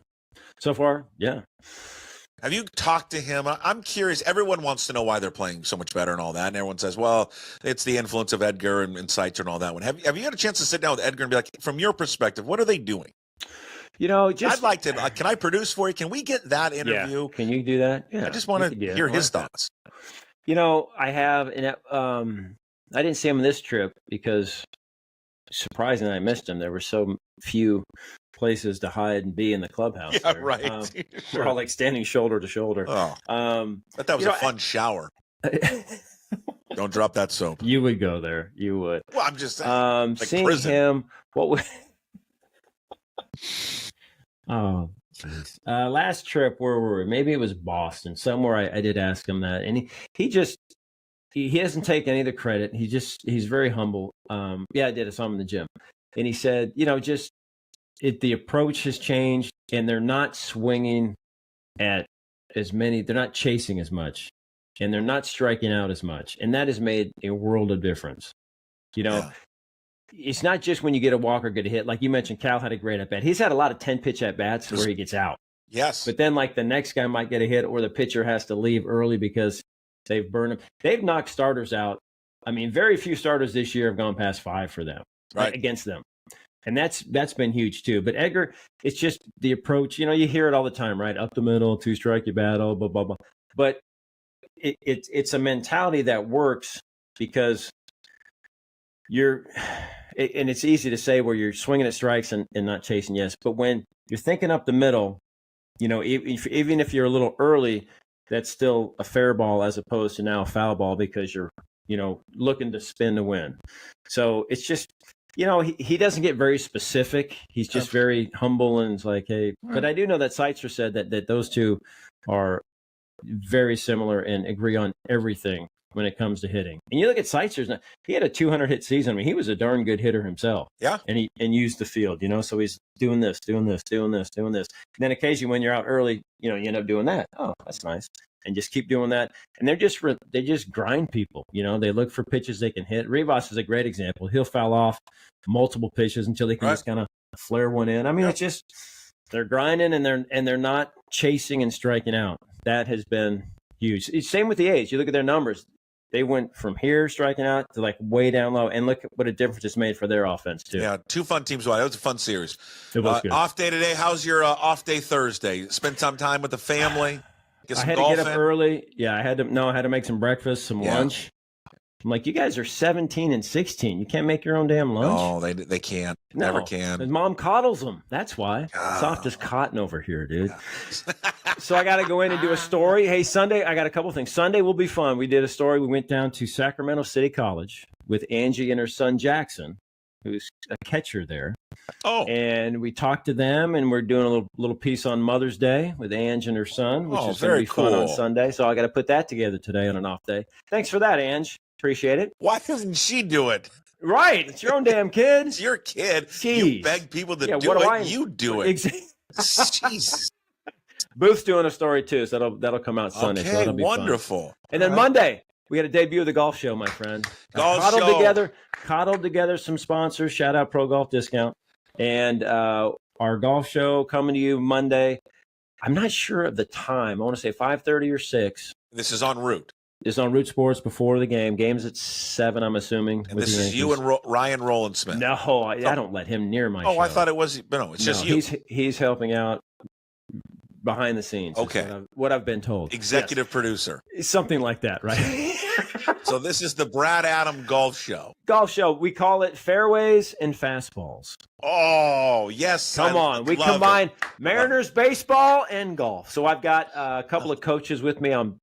So far, yeah. Have you talked to him? I'm curious. Everyone wants to know why they're playing so much better and all that. And everyone says, well, it's the influence of Edgar and Seitzer and all that one. Have you had a chance to sit down with Edgar and be like, from your perspective, what are they doing? You know, just I'd like to. Can I produce for you? Can we get that interview? Yeah. Can you do that? Yeah. I just want to hear his thoughts. You know, I have, and I didn't see him on this trip because surprisingly, I missed him. There were so few places to hide and be in the clubhouse. Yeah, there. right. We're all like standing shoulder to shoulder. Oh, but that was a fun shower. Don't drop that soap. You would go there. You would. Well, I'm just saying. Like Seeing prison. him, what would. Oh, geez. Last trip, where were we? Maybe it was Boston. Somewhere I did ask him that, and he just he doesn't take any of the credit. He's very humble. Yeah, I did. I saw him in the gym, and he said, you know, just the approach has changed, and they're not swinging at as many. They're not chasing as much, and they're not striking out as much, and that has made a world of difference. You know. Yeah. It's not just when you get a walk or get a hit. Like you mentioned, Cal had a great at bat. He's had a lot of 10-pitch at bats where he gets out. Yes. But then, like, the next guy might get a hit, or the pitcher has to leave early because they've burned him. They've knocked starters out. I mean, very few starters this year have gone past 5 for them, right, against them. And that's been huge too. But Edgar, it's just the approach. You know, you hear it all the time, right? Up the middle, 2-strike, you battle, blah, blah, blah. But it's a mentality that works because and it's easy to say where you're swinging at strikes and not chasing, yes. But when you're thinking up the middle, you know, even if you're a little early, that's still a fair ball as opposed to now a foul ball because you're, you know, looking to spin to win. So it's just, you know, he doesn't get very specific. He's just very humble and it's like, hey. But I do know that Seitzer said that those two are very similar and agree on everything when it comes to hitting. And you look at Seitzer's, he had a 200-hit season. I mean, he was a darn good hitter himself. Yeah. And used the field, you know, so he's doing this. And then occasionally when you're out early, you know, you end up doing that. Oh, that's nice. And just keep doing that. And they just grind people, you know, they look for pitches they can hit. Rivas is a great example. He'll foul off multiple pitches until they can just kind of flare one in. I mean, it's just, they're grinding and they're not chasing and striking out. That has been huge. Same with the A's. You look at their numbers. They went from here striking out to like way down low, and look what a difference it's made for their offense too. Yeah, 2 fun teams. It was a fun series. It was good. Off day today. How's your off day Thursday? Spend some time with the family. Get some I had golf to get up in? early. Yeah, I had to make some breakfast, some lunch. I'm like, you guys are 17 and 16. You can't make your own damn lunch. No, they can't. No. Never can. His mom coddles them. That's why. Soft as cotton over here, dude. So I got to go in and do a story. Hey, Sunday, I got a couple things. Sunday will be fun. We did a story. We went down to Sacramento City College with Angie and her son, Jackson, who's a catcher there. Oh. And we talked to them, and we're doing a little piece on Mother's Day with Ange and her son, which is going to be fun on Sunday. So I got to put that together today on an off day. Thanks for that, Ange. Appreciate it. Why doesn't she do it? Right. It's your own damn kid. It's your kid. Jeez. You beg people to do it. You do it. Jesus. Booth's doing a story too, so that'll come out Sunday. Okay, so that'll be wonderful. Fun. And then Monday, we had a debut of the golf show, my friend. Coddled together some sponsors. Shout out Pro Golf Discount. And our golf show coming to you Monday. I'm not sure of the time. I want to say 5:30 or 6. This is on Root. It's on Root Sports before the game. Game's at 7, I'm assuming. And this is you and Ryan Rowland-Smith. No, I don't let him near my show. Oh, I thought it was. No, it's just you. He's helping out behind the scenes. Okay. What I've been told. Executive producer. Something like that, right? So this is the Brad Adam Golf Show. Golf show. We call it Fairways and Fastballs. Oh, yes. Come on. We combine Mariners baseball and golf. So I've got a couple of coaches with me on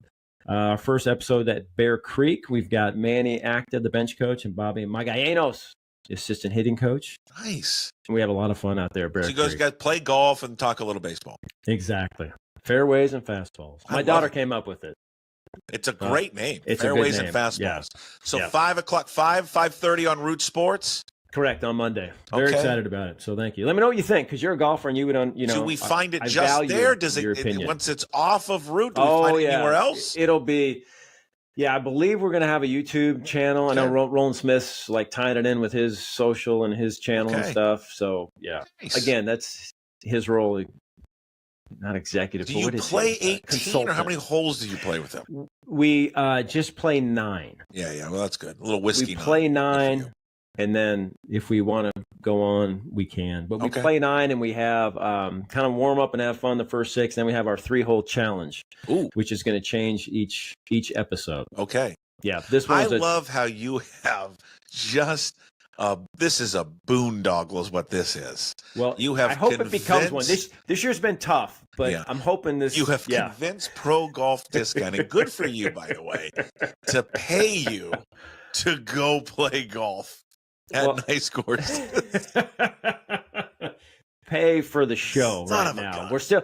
our first episode at Bear Creek. We've got Manny Acta, the bench coach, and Bobby Magallanes, the assistant hitting coach. Nice. And we have a lot of fun out there at Bear Creek. So you guys play golf and talk a little baseball. Exactly. Fairways and Fastballs. My daughter came up with it. It's a great name. It's Fairways a good name. and Fastballs. Yeah. So 5:30 on Root Sports. Correct, on Monday. Very excited about it. So thank you. Let me know what you think, because you're a golfer and you would, Do we find it just there? Does it once it's off of Root? Do we find it anywhere else? It'll be. Yeah, I believe we're going to have a YouTube channel. I know Okay. Roland Smith's like tying it in with his social and his channel and Okay. stuff. So yeah, Nice. again, that's his role. Not executive. Do but you what is play he? 18 or how Consultant. many holes do you play with them? We just play 9. Yeah. Well, that's good. A little whiskey. We play Good for 9, you. and then if we want to go on, we can. But we Okay. play 9, and we have kind of warm up and have fun the first 6. Then we have our 3-hole challenge, Ooh. which is going to change each episode. Okay. Yeah, this I one's love how you have just this is a boondoggle is what this is. well. You have I hope it becomes one. convinced- This year's been tough, but Yeah. I'm hoping this. You have yeah. convinced Pro Golf Discount, and good for you, by the way, to pay you to go play golf at Well- nice courses. Pay for the show Son right of a now. gun. We're still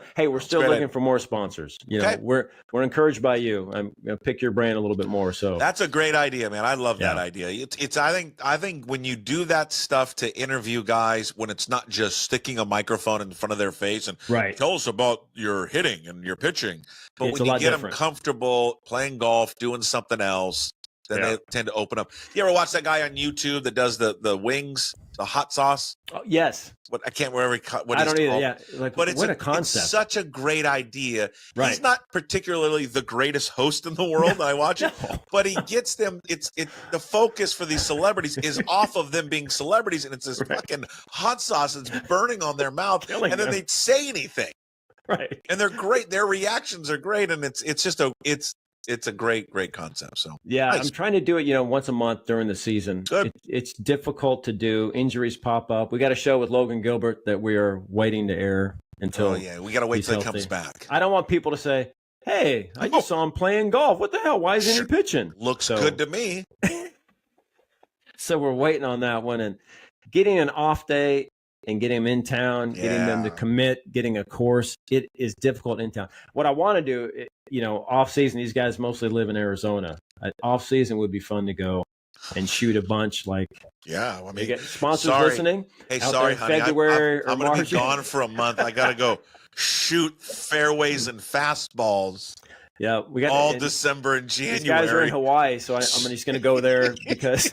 great. looking for more sponsors. You know, Okay. we're encouraged by you. I'm gonna pick your brain a little bit more. So That's a great idea, man. I love that Yeah. idea. It's I think when you do that stuff to interview guys, when it's not just sticking a microphone in front of their face and right. tell us about your hitting and your pitching, but It's when a you lot get different. them comfortable playing golf, doing something else, then Yeah. they tend to open up. You ever watch that guy on YouTube that does the wings, the hot sauce? Oh, yes. What I can't remember what I he's don't either. called. Yeah. Like But it's what a it's concept. such a great idea. Right. He's not particularly the greatest host in the world. I watch it, No. but he gets them. The focus for these celebrities is off of them being celebrities, and it's this fucking hot sauce that's burning on their mouth, Killing and then them. they say anything, Right. and they're great. Their reactions are great, and it's a great concept. So Yeah, Nice. I'm trying to do it, once a month during the season. Good. It's difficult to do. Injuries pop up. We got a show with Logan Gilbert that we are waiting to air until. oh yeah, we got to wait he's till he comes healthy. back. I don't want people to say, "Hey, I Oh. just saw him playing golf. What the hell? Why isn't Sure. he pitching?" Looks So- good to me. So we're waiting on that one and getting an off day and getting them in town, getting them to Yeah. commit, getting a course. It is difficult in town. What I want to do, off season, these guys mostly live in Arizona. Off season would be fun to go and shoot a bunch. Like Yeah, I we mean, get sponsors sorry. listening. hey, out sorry, there honey, in February I'm or going to March. be gone for a month. I got to go shoot fairways and fastballs Yeah, we got all and December and these guys are in January. Hawaii, so I'm just going to go there because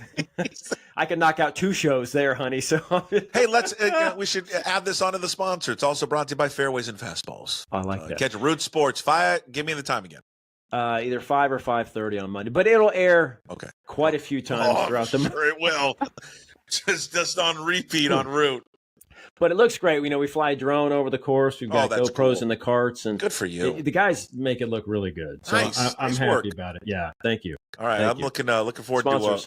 I can knock out 2 shows there, honey. So Hey, we should add this onto the sponsor. It's also brought to you by Fairways and Fastballs. I like that. Catch Root Sports. Give me the time again. Either 5 or 5:30 on Monday, but it'll air Okay. quite a few times Oh, throughout the month. sure it will. just on repeat on Root. But it looks great. We fly a drone over the course. We've got that's GoPros cool. in the carts, and Good for you. the guys make it look really good. So Nice. I'm Nice happy work. about it. Yeah, thank you. All right, Thank I'm you. looking forward Sponsors.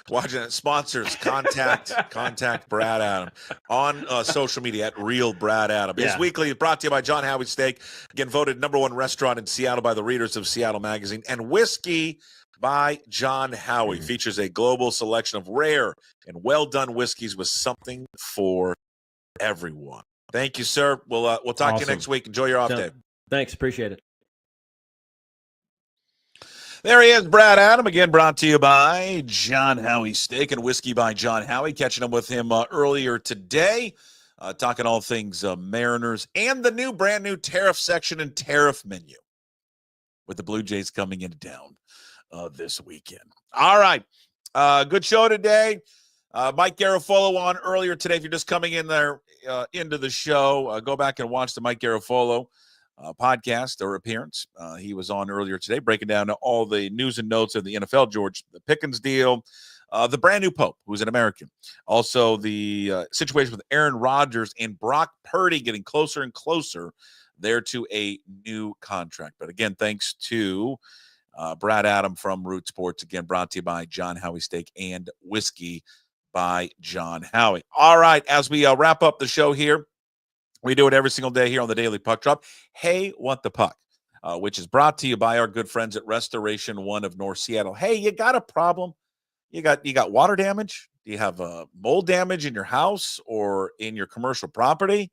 to watching it. Sponsors, contact Brad Adam on social media at Real Brad Adam. His Yeah. weekly is brought to you by John Howie Steak, again voted #1 restaurant in Seattle by the readers of Seattle Magazine, and Whiskey by John Howie features a global selection of rare and well done whiskeys with something for everyone. Thank you, sir. We'll talk to you Awesome. next week. Enjoy your off day. Thanks, appreciate it. There he is, Brad Adam, again brought to you by John Howie Steak and Whiskey by John Howie. Catching up with him earlier today, talking all things Mariners and the brand new tariff section and tariff menu with the Blue Jays coming into town this weekend. All right, good show today. Mike Garofolo on earlier today. If you're just coming in there into the show, go back and watch the Mike Garofolo podcast or appearance. He was on earlier today breaking down all the news and notes of the NFL, George Pickens deal, the brand new Pope, who's an American. Also, the situation with Aaron Rodgers and Brock Purdy getting closer and closer there to a new contract. But again, thanks to Brad Adam from Root Sports, again, brought to you by John Howie Steak and Whiskey by John Howie. All right, as we wrap up the show here, we do it every single day here on the Daily Puck Drop. Hey, what the puck? Which is brought to you by our good friends at Restoration One of North Seattle. Hey, you got a problem? You got water damage? Do you have mold damage in your house or in your commercial property?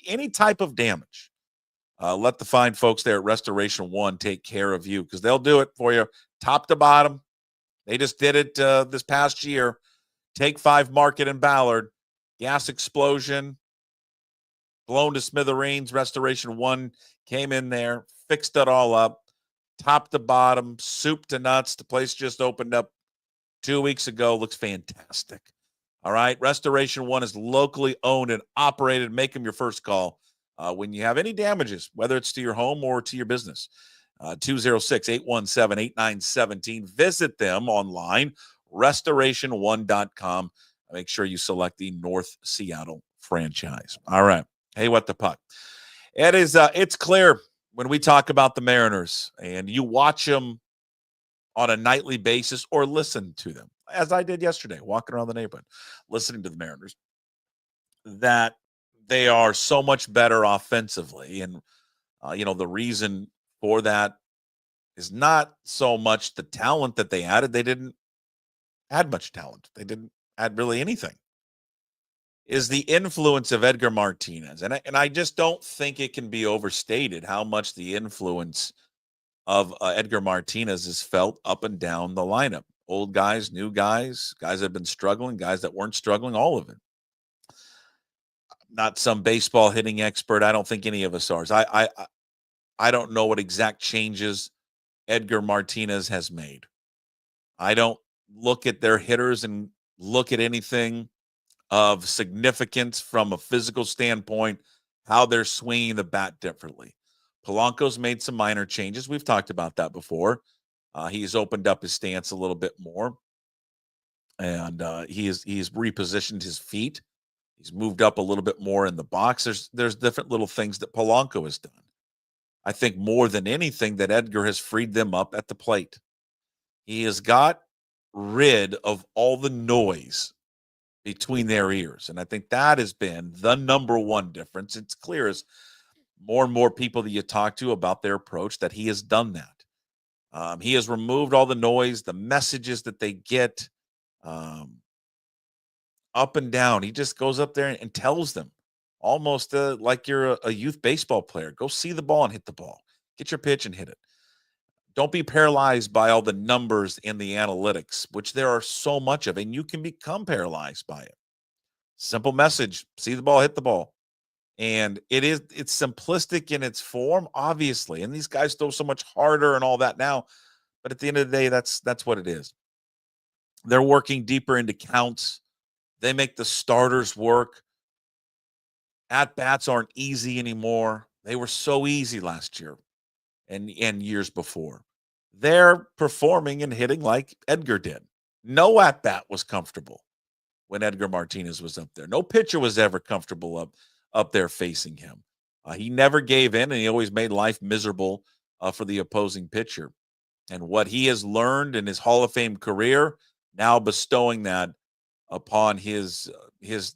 Any type of damage? Let the fine folks there at Restoration One take care of you because they'll do it for you top to bottom. They just did it this past year. Take 5 Market in Ballard. Gas explosion. Blown to smithereens. Restoration One came in there, fixed it all up. top to bottom, soup to nuts. The place just opened up 2 weeks ago. Looks fantastic. All right. Restoration One is locally owned and operated. Make them your first call when you have any damages, whether it's to your home or to your business. 206-817-8917. Visit them online, restoration1.com. Make sure you select the North Seattle franchise. All right. Hey, what the puck? It is. It's clear when we talk about the Mariners and you watch them on a nightly basis or listen to them, as I did yesterday, walking around the neighborhood, listening to the Mariners, that they are so much better offensively. And, the reason for that is not so much the talent that they added. They didn't add much talent. They didn't add really anything. Is the influence of Edgar Martinez. And I just don't think it can be overstated how much the influence of Edgar Martinez is felt up and down the lineup. Old guys, new guys, guys that have been struggling, guys that weren't struggling, all of it. Not some baseball hitting expert. I don't think any of us are. I don't know what exact changes Edgar Martinez has made. I don't look at their hitters and look at anything of significance from a physical standpoint, how they're swinging the bat differently. Polanco's made some minor changes. We've talked about that before. He's opened up his stance a little bit more, and he's repositioned his feet. He's moved up a little bit more in the box. There's different little things that Polanco has done. I think more than anything that Edgar has freed them up at the plate. He has got rid of all the noise between their ears. And I think that has been the number one difference. It's clear as more and more people that you talk to about their approach that he has done that. He has removed all the noise, the messages that they get up and down. He just goes up there and tells them almost like you're a youth baseball player. Go see the ball and hit the ball. Get your pitch and hit it. Don't be paralyzed by all the numbers in the analytics, which there are so much of, and you can become paralyzed by it. Simple message: see the ball, hit the ball. And it's simplistic in its form, obviously. And these guys throw so much harder and all that now. But at the end of the day, that's what it is. They're working deeper into counts. They make the starters work. At-bats aren't easy anymore. They were so easy last year and years before. They're performing and hitting like Edgar did. No at-bat was comfortable when Edgar Martinez was up there. No pitcher was ever comfortable up there facing him. He never gave in, and he always made life miserable for the opposing pitcher. And what he has learned in his Hall of Fame career, now bestowing that upon his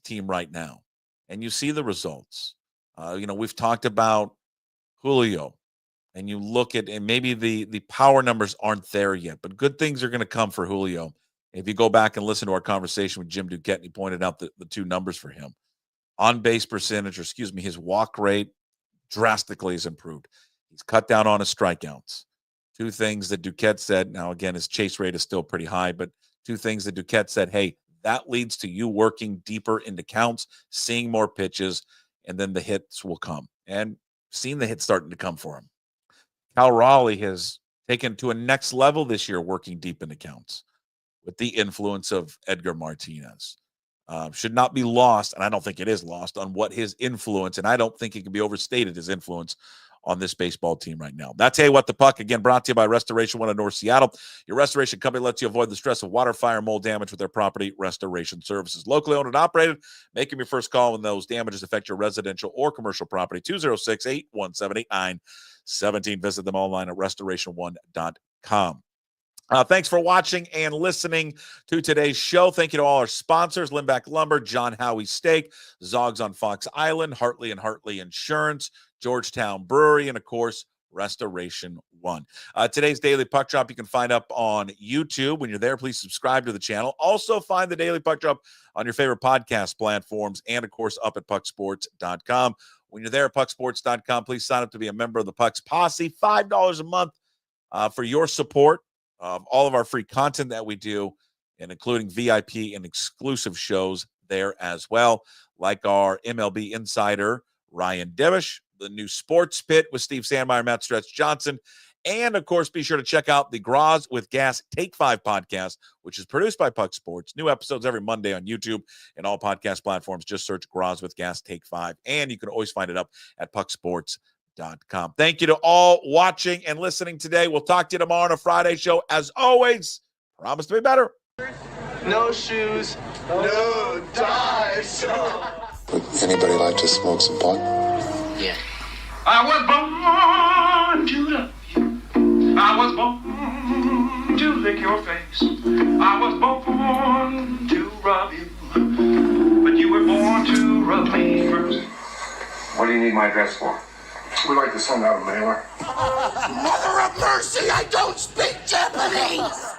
team right now. And you see the results. We've talked about Julio, and you look at, and maybe the power numbers aren't there yet, but good things are going to come for Julio. If you go back and listen to our conversation with Jim Duquette, and he pointed out the two numbers for him. On-base percentage, his walk rate drastically has improved. He's cut down on his strikeouts. Two things that Duquette said. Now, again, his chase rate is still pretty high, but two things that Duquette said, hey, that leads to you working deeper into counts, seeing more pitches, and then the hits will come. And seeing the hits starting to come for him. Cal Raleigh has taken to a next level this year, working deep into counts with the influence of Edgar Martinez. Should not be lost, and I don't think it is lost, on what his influence, and I don't think it can be overstated, his influence on this baseball team right now. That's Hey What the Puck, again, brought to you by Restoration One in North Seattle. Your restoration company lets you avoid the stress of water, fire, mold damage with their property restoration services. Locally owned and operated. Make them your first call when those damages affect your residential or commercial property. 206-817-8917. Visit them online at restoration1.com. Thanks for watching and listening to today's show. Thank you to all our sponsors: Limback Lumber, John Howie Steak, Zogs on Fox Island, Hartley and Hartley Insurance, Georgetown Brewery, and, of course, Restoration One. Today's Daily Puck Drop you can find up on YouTube. When you're there, please subscribe to the channel. Also find the Daily Puck Drop on your favorite podcast platforms and, of course, up at pucksports.com. When you're there at pucksports.com, please sign up to be a member of the Pucks Posse. $5 a month for your support of all of our free content that we do, and including VIP and exclusive shows there as well, like our MLB Insider, Ryan Devish, the new Sports Pit with Steve Sandmeyer, Matt Stretch Johnson, And, of course, be sure to check out the Graz with Gas Take 5 podcast, which is produced by Puck Sports. New episodes every Monday on YouTube and all podcast platforms. Just search Graz with Gas Take 5, and you can always find it up at pucksports.com. Thank you to all watching and listening today. We'll talk to you tomorrow on a Friday show. As always, promise to be better. No shoes, no ties. Would anybody like to smoke some pot? Yeah. I was born to love you. I was born to lick your face. I was born to rub you. But you were born to rub me first. What do you need my address for? We'd like to send out a mailer. Mother of mercy, I don't speak Japanese!